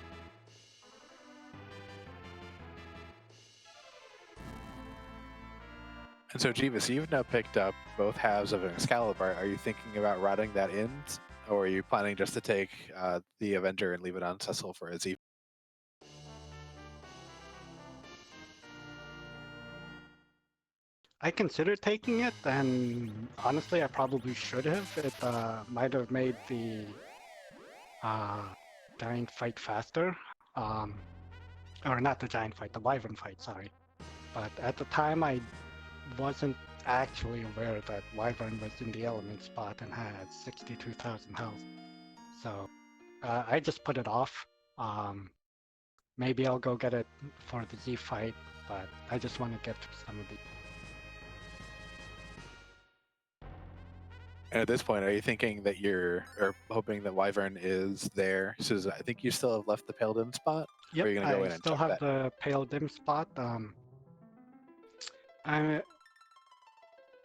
S1: And so, Jeebus, you've now picked up both halves of an Excalibur. Are you thinking about routing that in, or are you planning just to take the Avenger and leave it on Cecil for a Z?
S2: I considered taking it, and honestly, I probably should have. It might have made the giant fight faster. Or not the giant fight, the Wyvern fight, sorry. But at the time, I wasn't actually aware that Wyvern was in the element spot and had 62,000 health. So I just put it off. Maybe I'll go get it for the Z fight, but I just want to get through some of the...
S1: And at this point, are you thinking that or hoping that Wyvern is there? So I think you still have left the Pale Dim spot?
S2: Yep,
S1: or are you gonna go in
S2: I
S1: and
S2: still
S1: check
S2: have
S1: that?
S2: the Pale Dim spot.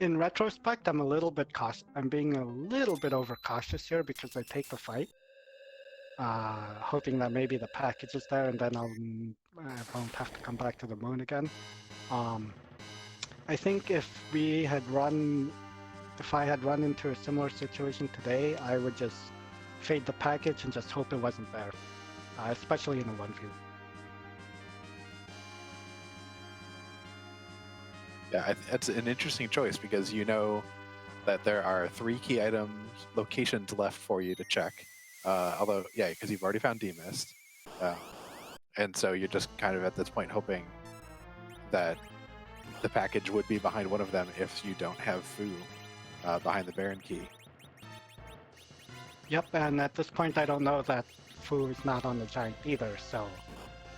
S2: In retrospect, I'm a little bit cautious. I'm being a little bit overcautious here because I take the fight, hoping that maybe the package is there and then I won't have to come back to the moon again. I think if I had run into a similar situation today, I would just fade the package and just hope it wasn't there, especially in a 1v.
S1: Yeah, that's an interesting choice because you know that there are 3 key items locations left for you to check. Although, yeah, because you've already found D-Mist. And so you're just kind of at this point hoping that the package would be behind one of them if you don't have Fu behind the Baron key.
S2: Yep, and at this point I don't know that Fu is not on the giant either, so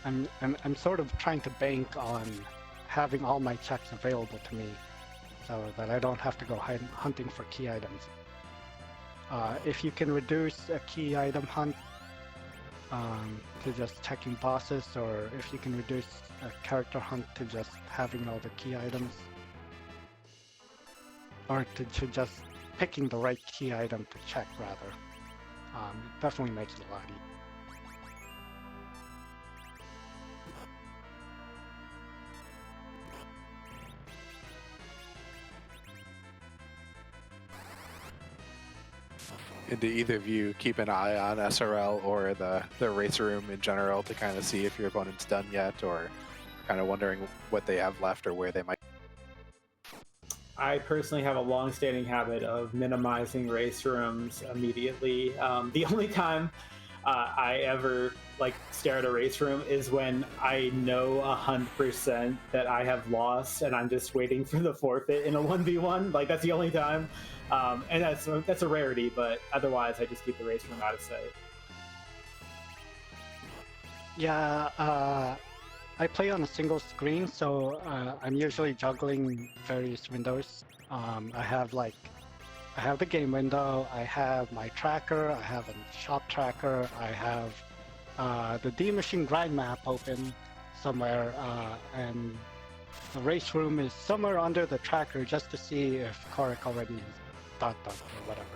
S2: I'm sort of trying to bank on having all my checks available to me so that I don't have to go hunting for key items. If you can reduce a key item hunt to just checking bosses, or if you can reduce a character hunt to just having all the key items, or to just picking the right key item to check rather, it definitely makes it a lot easier.
S1: And do either of you keep an eye on SRL or the race room in general to kind of see if your opponent's done yet, or kind of wondering what they have left or where they might?
S3: I personally have a long-standing habit of minimizing race rooms immediately. The only time I ever stare at a race room is when I know 100% that I have lost and I'm just waiting for the forfeit in a 1v1. That's the only time, and that's a rarity. But otherwise, I just keep the race room out of sight.
S2: Yeah, I play on a single screen, so I'm usually juggling various windows. I have the game window, I have my tracker, I have a shop tracker, I have the D Machine grind map open somewhere, and the race room is somewhere under the tracker just to see if Kohrek already is dot or whatever.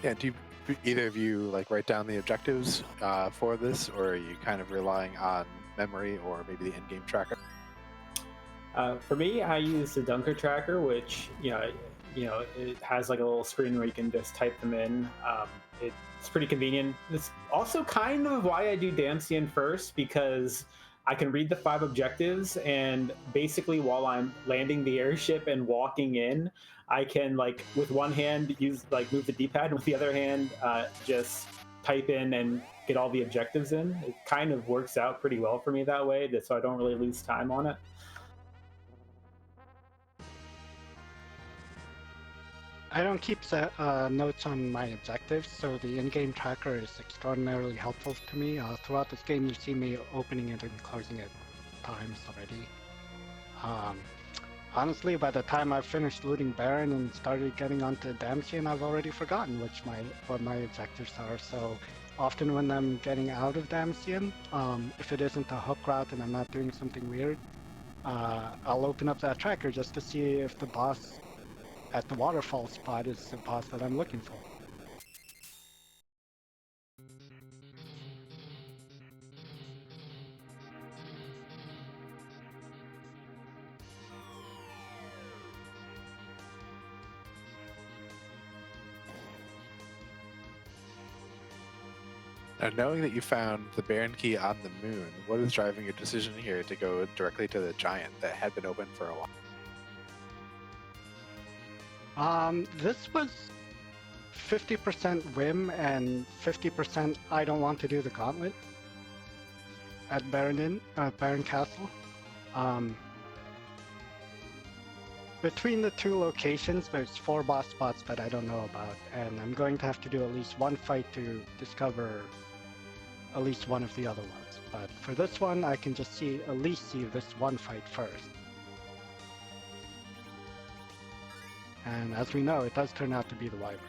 S1: Yeah, do either of you write down the objectives for this, or are you kind of relying on memory or maybe the in-game tracker?
S3: For me, I use the Dunker tracker, which it has a little screen where you can just type them in. It's pretty convenient. It's also kind of why I do Damsian first, because I can read the 5 objectives, and basically while I'm landing the airship and walking in, I can with one hand use move the D-pad, and with the other hand just type in and get all the objectives in. It kind of works out pretty well for me that way, so I don't really lose time on it.
S2: I don't keep notes on my objectives, so the in-game tracker is extraordinarily helpful to me. Throughout this game, you see me opening it and closing it times already. Honestly, by the time I've finished looting Baron and started getting onto Damsian, I've already forgotten what my objectives are. So often when I'm getting out of Damsian, if it isn't a hook route and I'm not doing something weird, I'll open up that tracker just to see if the boss at the waterfall spot is the boss that I'm looking for.
S1: Now, knowing that you found the Baron key on the moon, what is driving your decision here to go directly to the giant that had been open for a while?
S2: This was 50% whim and 50% I don't want to do the Gauntlet at Baron Castle. Between the 2 locations, there's 4 boss spots that I don't know about, and I'm going to have to do at least one fight to discover at least one of the other ones. But for this one, I can just at least see this one fight first. And as we know, it does turn out to be the Wyvern.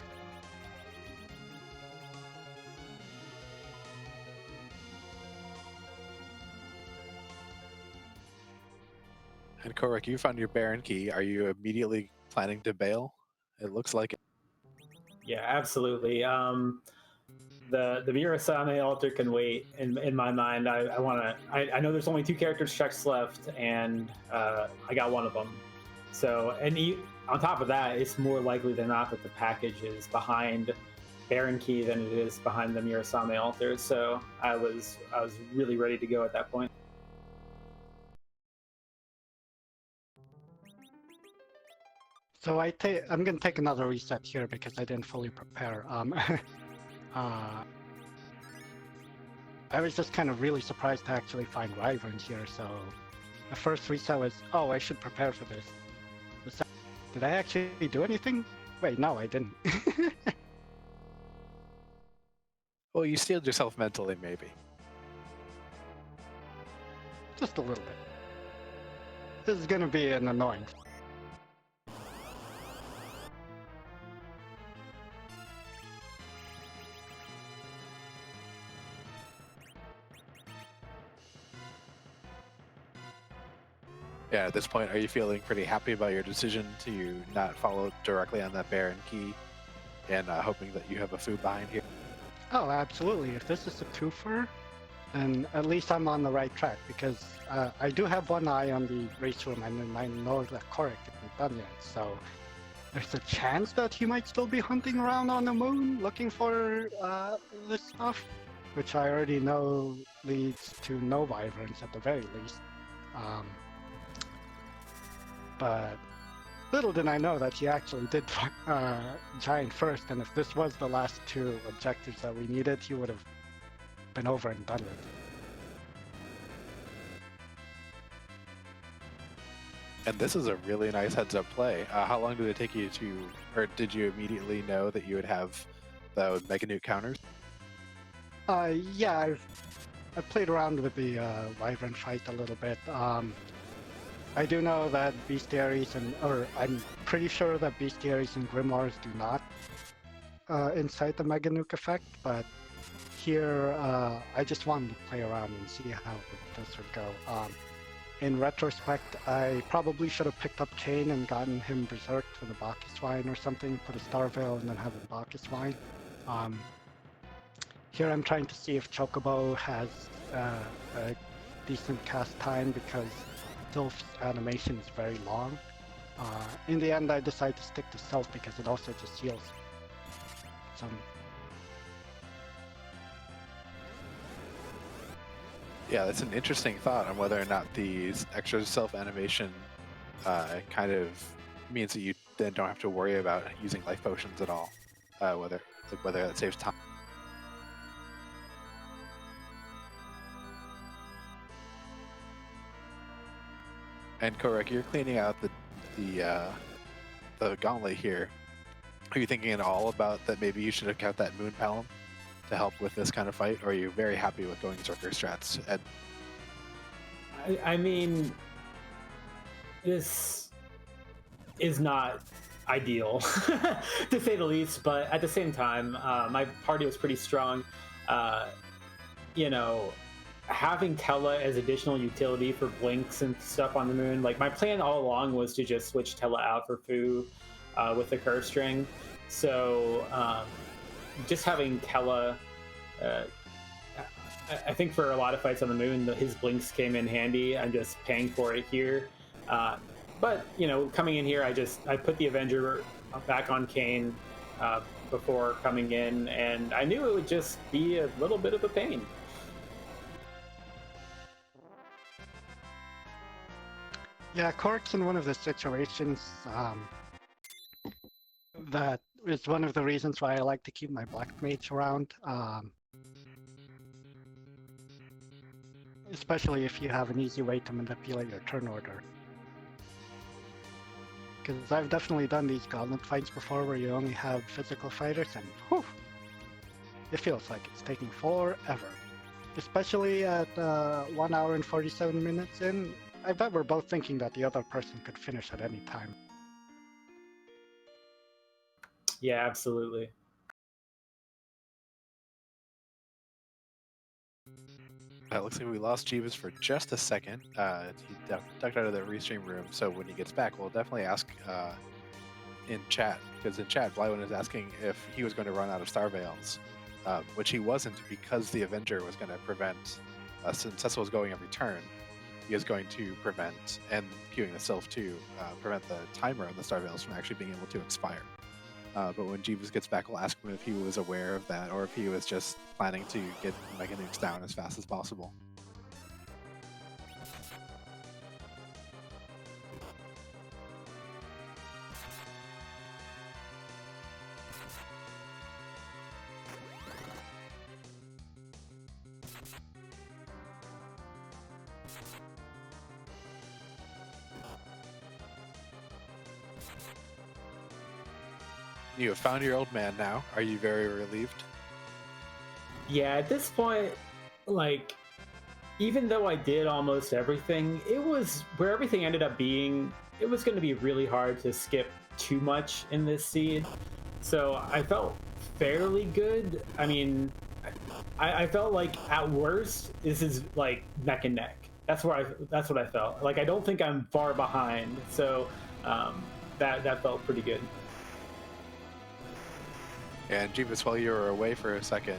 S1: And Kohrek, you found your Baron key. Are you immediately planning to bail? It looks like it.
S3: Yeah, absolutely. the Mirasame altar can wait. In my mind, I know there's only 2 characters checks left, and I got one of them. So, on top of that, it's more likely than not that the package is behind Baron Key than it is behind the Mirasame altar. So I was really ready to go at that point.
S2: So I'm gonna take another reset here because I didn't fully prepare. I was just kind of really surprised to actually find Wyverns here. So the first reset was, oh, I should prepare for this. Did I actually do anything? Wait, no, I didn't.
S1: Well, you steeled yourself mentally, maybe.
S2: Just a little bit. This is gonna be an annoyance.
S1: Yeah, at this point, are you feeling pretty happy about your decision to not follow directly on that Baron Key and hoping that you have a food behind here?
S2: Oh, absolutely. If this is a twofer, then at least I'm on the right track because I do have one eye on the race room and I know that Kohrek isn't done yet. So there's a chance that he might still be hunting around on the moon looking for this stuff, which I already know leads to no Wyverns at the very least. But little did I know that he actually did Giant first, and if this was the last 2 objectives that we needed, he would have been over and done with.
S1: And this is a really nice heads-up play. How long did it take you to, or did you immediately know that you would have the Mega Nuke counters?
S2: Yeah, I've played around with the Wyvern fight a little bit. I do know that Bestiaries or I'm pretty sure that Bestiaries and Grimoires do not incite the Mega Nuke effect, but here I just wanted to play around and see how this would go. In retrospect, I probably should have picked up Kane and gotten him berserked for the Bacchus Wine or something, put a Star Veil and then have a Bacchus Wine. Here I'm trying to see if Chocobo has a decent cast time because Sylph's animation is very long. In the end, I decided to stick to Sylph because it also just heals some.
S1: Yeah, that's an interesting thought on whether or not the extra Sylph animation kind of means that you then don't have to worry about using life potions at all, whether that saves time. And Kohrek, you're cleaning out the gauntlet here. Are you thinking at all about that maybe you should have kept that Moon Palom to help with this kind of fight, or are you very happy with going Zerker strats?
S3: I mean, this is not ideal, to say the least, but at the same time, my party was pretty strong. You know, having Tella as additional utility for blinks and stuff on the moon, like my plan all along was to just switch Tella out for Fu with the curve string. So just having Tella, I think for a lot of fights on the moon, his blinks came in handy. I'm just paying for it here. But you know, coming in here, I put the Avenger back on Kane before coming in, and I knew it would just be a little bit of a pain.
S2: Yeah, Kohrk's in one of the situations that is one of the reasons why I like to keep my Black Mage around. Especially if you have an easy way to manipulate your turn order. Because I've definitely done these Gauntlet fights before where you only have physical fighters and whew, it feels like it's taking forever. Especially at 1 hour and 47 minutes in. I bet we're both thinking that the other person could finish at any time.
S3: Yeah, absolutely.
S1: It looks like we lost Jeebus for just a second. He ducked out of the restream room, so when he gets back, we'll definitely ask in chat, because in chat, Blywin is asking if he was going to run out of Star Veils which he wasn't because the Avenger was going to prevent, since Cecil was going every turn, he is going to prevent, and queuing the Sylph too, prevent the timer on the Star Veils from actually being able to expire. But when Jeebus gets back, we'll ask him if he was aware of that, or if he was just planning to get Mega Nukes down as fast as possible. You have found your old man now. Are you very relieved?
S3: Yeah, at this point, like, even though I did almost everything, it was where everything ended up being, it was going to be really hard to skip too much in this seed. So I felt fairly good. I mean, I felt like at worst, this is like neck and neck. That's what I felt. Like, I don't think I'm far behind. So that felt pretty good.
S1: And Jeebus, while you were away for a second,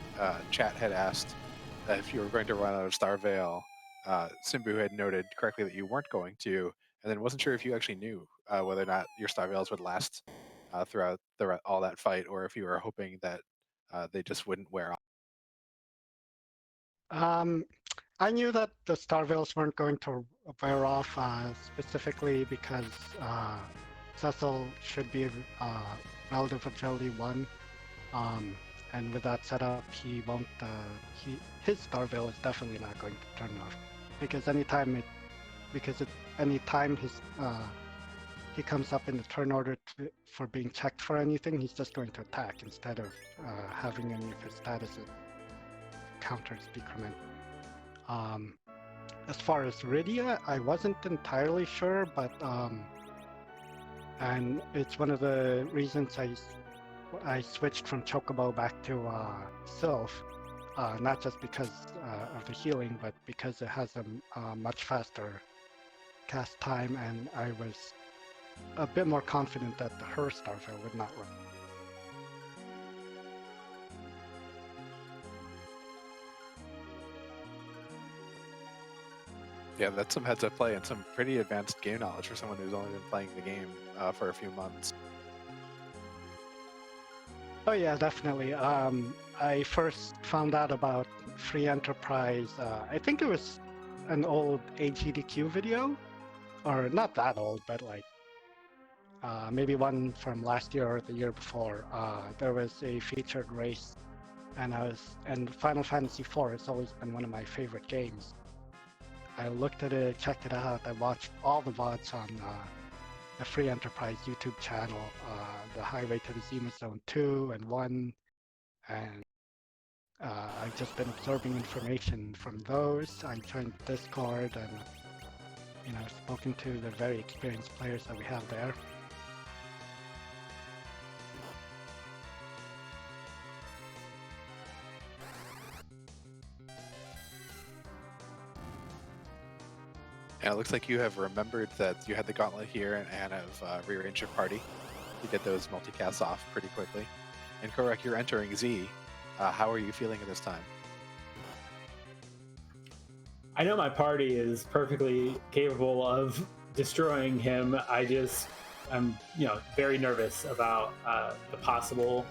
S1: chat had asked if you were going to run out of Star Veil. Simbu had noted correctly that you weren't going to, and then wasn't sure if you actually knew whether or not your Star Veils would last throughout all that fight, or if you were hoping that they just wouldn't wear off.
S2: I knew that the Star Veils weren't going to wear off, specifically because Cecil should be relative agility 1. And with that setup, he won't. His Star Veil is definitely not going to turn off, because anytime he comes up in the turn order for being checked for anything, he's just going to attack instead of having any of his statuses counters decrement. As far as Rydia, I wasn't entirely sure, but and it's one of the reasons I switched from Chocobo back to Sylph, not just because of the healing, but because it has a much faster cast time, and I was a bit more confident that her Star Veil would not run.
S1: Yeah, that's some heads-up play and some pretty advanced game knowledge for someone who's only been playing the game for a few months.
S2: Oh yeah, definitely. I first found out about Free Enterprise, I think it was an old AGDQ video, or not that old, but like maybe one from last year or the year before. There was a featured race, and Final Fantasy IV has always been one of my favorite games. I looked at it, checked it out, I watched all the VODs on the Free Enterprise YouTube channel, the Highway to the Zima Zone 2 and 1, and I've just been absorbing information from those. I joined Discord and spoken to the very experienced players that we have there.
S1: And it looks like you have remembered that you had the Gauntlet here and have rearranged your party to get those multicasts off pretty quickly. And Kohrek, you're entering Z. How are you feeling at this time?
S3: I know my party is perfectly capable of destroying him. I'm very nervous about the possible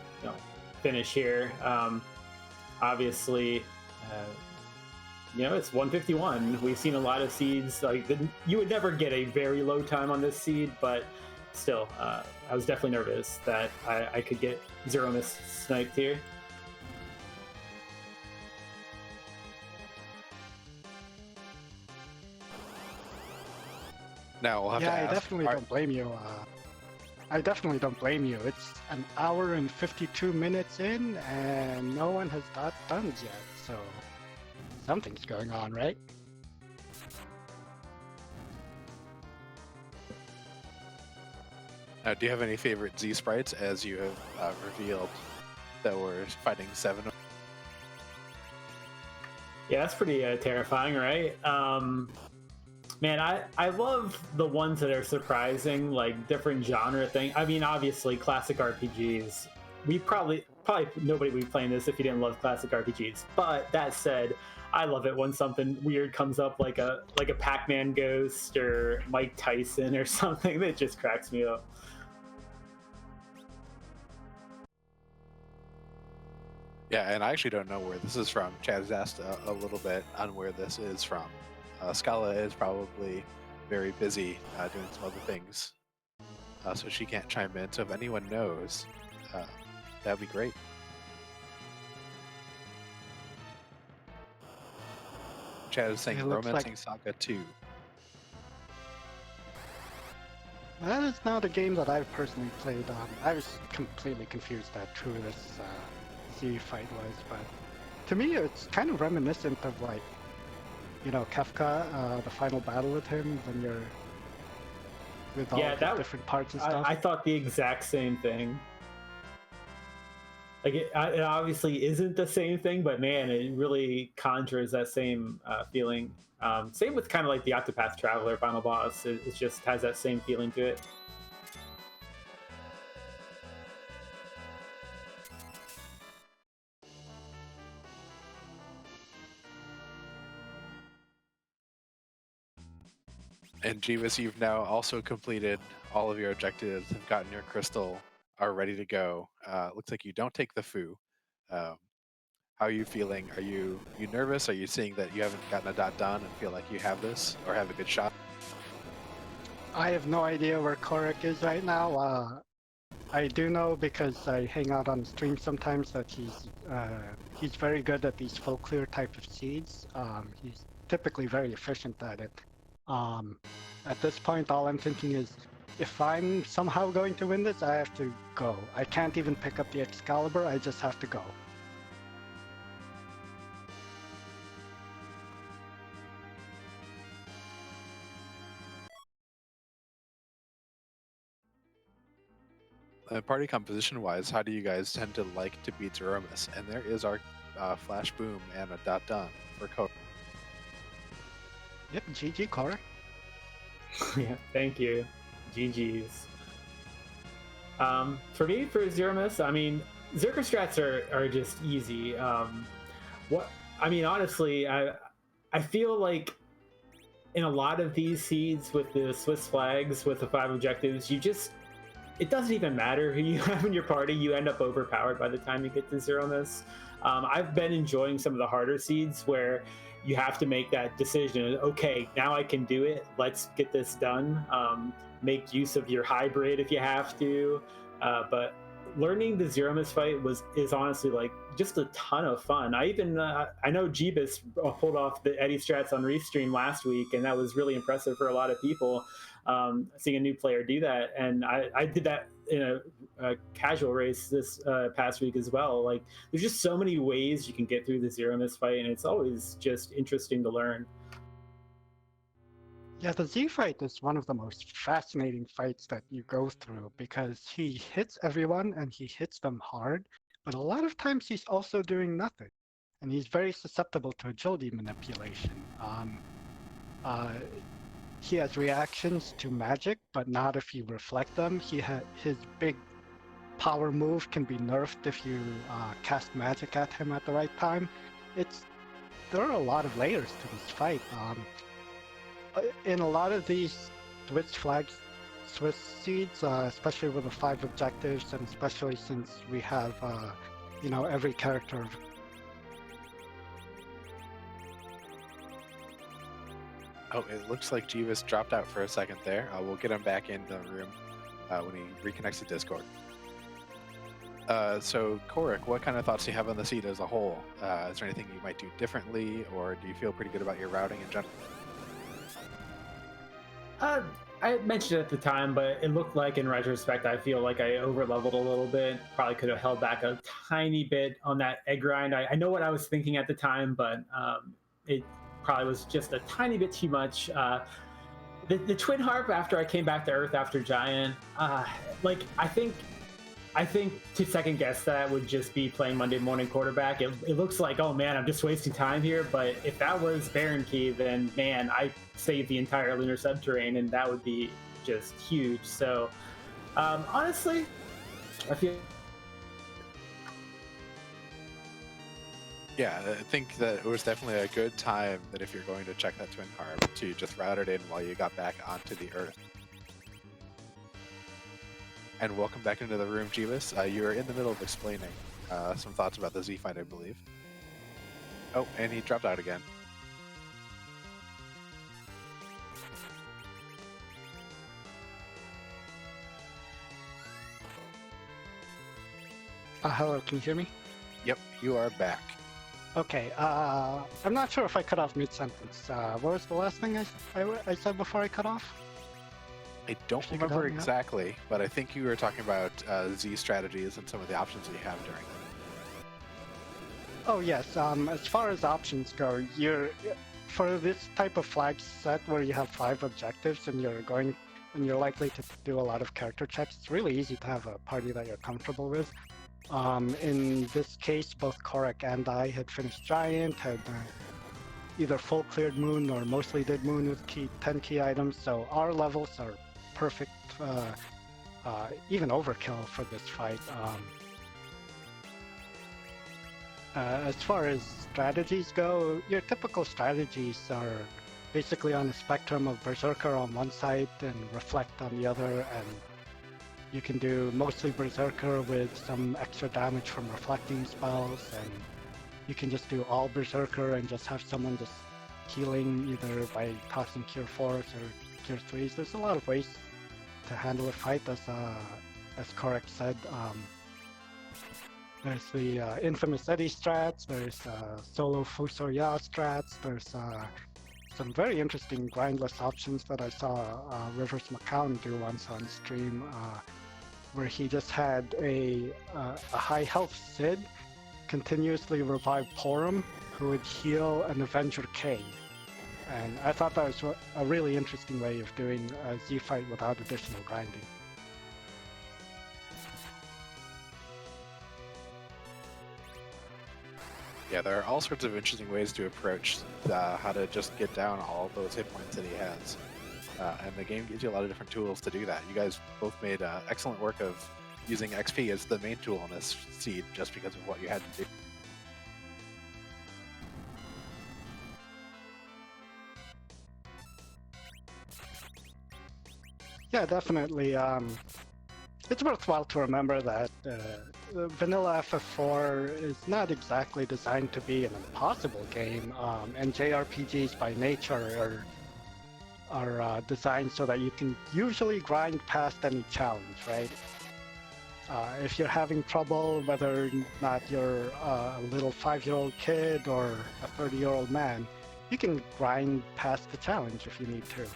S3: finish here. Obviously, it's 151. We've seen a lot of seeds. You would never get a very low time on this seed, but still, I was definitely nervous that I could get zero miss sniped here.
S1: Now we'll have to ask.
S2: I definitely don't blame you. I definitely don't blame you. It's an hour and 52 minutes in, and no one has got guns yet, so something's going on, right?
S1: Now, do you have any favorite Z sprites, as you have revealed that we're fighting 7?
S3: Yeah, that's pretty terrifying, right? Man, I love the ones that are surprising, like different genre thing. I mean, obviously, classic RPGs. We probably probably nobody would be playing this if you didn't love classic RPGs. But that said, I love it when something weird comes up, like a Pac-Man ghost or Mike Tyson or something. That just cracks me up.
S1: Yeah, and I actually don't know where this is from. Chad has asked a little bit on where this is from. Scala is probably very busy doing some other things, so she can't chime in. So if anyone knows, that'd be great. Chad is saying Romancing Saga 2.
S2: That is not a game that I've personally played. I was completely confused at who this Z fight was, but to me it's kind of reminiscent of, like, you know, Kafka, the final battle with him when you're with all the different parts and stuff.
S3: I thought the exact same thing. Like, it obviously isn't the same thing, but man, it really conjures that same feeling. Same with kind of like the Octopath Traveler final boss. It just has that same feeling to it.
S1: And Jeebus, you've now also completed all of your objectives, have gotten your crystal, are ready to go. Looks like you don't take the foo. How are you feeling? Are you nervous? Are you seeing that you haven't gotten a dot done and feel like you have this or have a good shot?
S2: I have no idea where Kohrek is right now. I do know because I hang out on stream sometimes that he's very good at these full clear type of seeds. He's typically very efficient at it. At this point, all I'm thinking is, if I'm somehow going to win this, I have to go. I can't even pick up the Excalibur, I just have to go.
S1: Party composition wise, how do you guys tend to like to beat Zeromus? And there is our flash boom and a dot done for Kohrek.
S2: Yep, GG Kohrek.
S3: Yeah, thank you. GG's. For me, for Zeromus, I mean, Zerker strats are just easy. Honestly, I feel like in a lot of these seeds with the Swiss flags, with the 5 objectives, it doesn't even matter who you have in your party. You end up overpowered by the time you get to Zeromus. I've been enjoying some of the harder seeds where you have to make that decision. Okay, now I can do it. Let's get this done. Make use of your hybrid if you have to. But learning the Zeromus fight is honestly like just a ton of fun. I know Jeebus pulled off the Eddie strats on Restream last week, and that was really impressive for a lot of people. Seeing a new player do that, and I did that in a casual race this past week as well. Like, there's just so many ways you can get through the Zeromus fight, and it's always just interesting to learn.
S2: Yeah, the Z fight is one of the most fascinating fights that you go through because he hits everyone and he hits them hard, but a lot of times he's also doing nothing, and he's very susceptible to agility manipulation. He has reactions to magic, but not if you reflect them. His big power move can be nerfed if you cast magic at him at the right time. There are a lot of layers to this fight. In a lot of these Swiss seeds, especially with the 5 objectives, and especially since we have, every character.
S1: Oh, it looks like Jeebus dropped out for a second there. We'll get him back in the room when he reconnects to Discord. So, Kohrek, what kind of thoughts do you have on the seed as a whole? Is there anything you might do differently, or do you feel pretty good about your routing in general?
S3: I mentioned it at the time, but it looked like, in retrospect, I feel like I over-leveled a little bit. Probably could have held back a tiny bit on that egg grind. I know what I was thinking at the time, but it probably was just a tiny bit too much. The Twin Harp, after I came back to Earth after Giant, I think to second guess that would just be playing Monday morning quarterback. It looks like, oh man, I'm just wasting time here. But if that was Baron Key, then man, I saved the entire lunar subterranean, and that would be just huge. So honestly, I feel
S1: Yeah, I think that it was definitely a good time that if you're going to check that twin carb to just route it in while you got back onto the Earth. And welcome back into the room, Jeebus. You were in the middle of explaining some thoughts about the Z fight, I believe. Oh, and he dropped out again.
S2: Hello, can you hear me?
S1: Yep, you are back.
S2: Okay, I'm not sure if I cut off mid-sentence. What was the last thing I said before I cut off?
S1: I don't
S2: If you could
S1: remember
S2: help me out.
S1: exactly, but I think you were talking about Z strategies and some of the options that you have during them.
S2: Oh yes, as far as options go, for this type of flag set where you have 5 objectives and you're likely to do a lot of character checks, it's really easy to have a party that you're comfortable with. In this case, both Kohrek and I had finished Giant, had either full cleared Moon or mostly did Moon with 10 key items, so our levels are perfect, even overkill for this fight. As far as strategies go, your typical strategies are basically on a spectrum of Berserker on one side and Reflect on the other, and you can do mostly Berserker with some extra damage from reflecting spells, and you can just do all Berserker and just have someone just healing either by tossing Cure 4s or Cure 3s. There's a lot of ways to handle a fight, as Kohrek said. There's the infamous Eddie strats, there's solo Fusoya strats, there's some very interesting grindless options that I saw Rivers McCown do once on stream, where he just had a high health Sid continuously revive Porum, who would heal an Avenger K. And I thought that was a really interesting way of doing a Z fight without additional grinding.
S1: Yeah, there are all sorts of interesting ways to approach how to just get down all those hit points that he has. And the game gives you a lot of different tools to do that. You guys both made excellent work of using XP as the main tool in this seed just because of what you had to do.
S2: Yeah, definitely. It's worthwhile to remember that vanilla FF4 is not exactly designed to be an impossible game, and JRPGs by nature are designed so that you can usually grind past any challenge, right? If you're having trouble, whether or not you're a little 5-year-old kid or a 30-year-old man, you can grind past the challenge if you need to.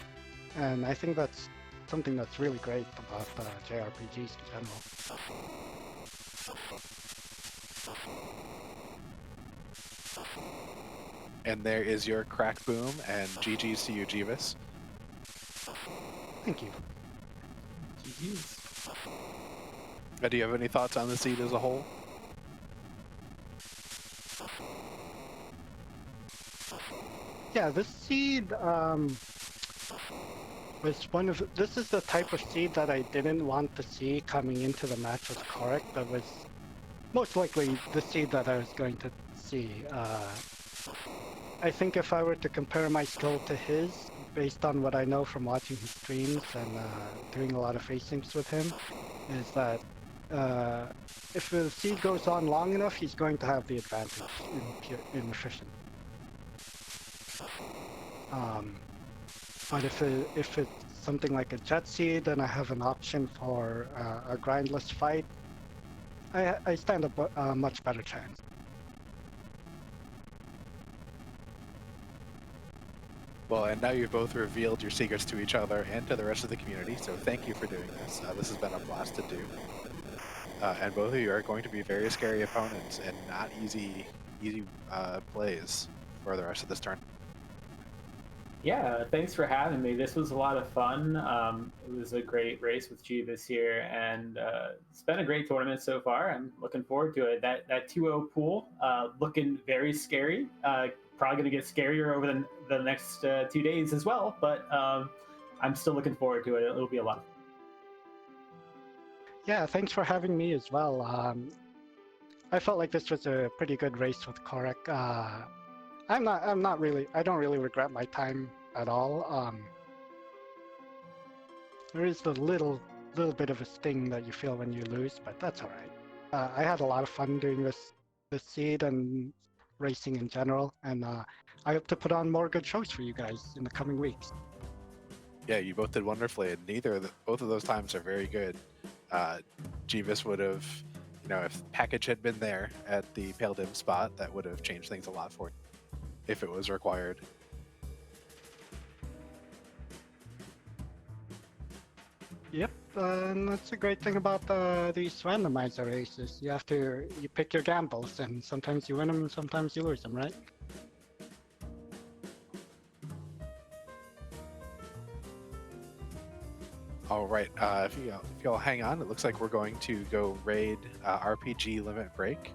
S2: And I think that's something that's really great about JRPGs in general.
S1: And there is your crack boom, and GG's to you, Jeebus.
S2: Thank you.
S3: GG's.
S1: Do you have any thoughts on the seed as a whole?
S2: Yeah, this seed was this is the type of seed that I didn't want to see coming into the match with Kohrek, but was most likely the seed that I was going to see. I think if I were to compare my skill to his, based on what I know from watching his streams and doing a lot of asyncs with him, is that if the seed goes on long enough, he's going to have the advantage in efficiency. But if it's something like a jet seed and I have an option for a grindless fight, I stand a much better chance.
S1: Well, and now you've both revealed your secrets to each other and to the rest of the community, so thank you for doing this. This has been a blast to do. And both of you are going to be very scary opponents and not easy plays for the rest of this turn.
S3: Yeah, thanks for having me. This was a lot of fun. It was a great race with Jeebus here, and it's been a great tournament so far. I'm looking forward to it. That 2-0 pool looking very scary. Probably going to get scarier over the next 2 days as well, but I'm still looking forward to it. It'll be a lot of fun.
S2: Yeah, thanks for having me as well. I felt like this was a pretty good race with Kohrek. I don't really regret my time at all. There is the little bit of a sting that you feel when you lose, but that's all right. I had a lot of fun doing this seed and racing in general, and I hope to put on more good shows for you guys in the coming weeks.
S1: Yeah, you both did wonderfully, and both of those times are very good. Jeebus would have, if package had been there at the Pale Dim spot, that would have changed things a lot for you, if it was required.
S2: Yep, and that's a great thing about these randomizer races. You pick your gambles, and sometimes you win them, and sometimes you lose them, right?
S1: All right, if y'all hang on, it looks like we're going to go raid RPG Limit Break.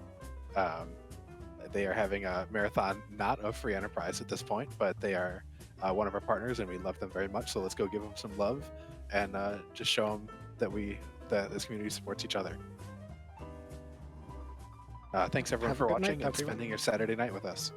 S1: They are having a marathon, not of Free Enterprise at this point, but they are one of our partners, and we love them very much. So let's go give them some love and just show them that this community supports each other. Thanks everyone for watching and spending your Saturday night with us.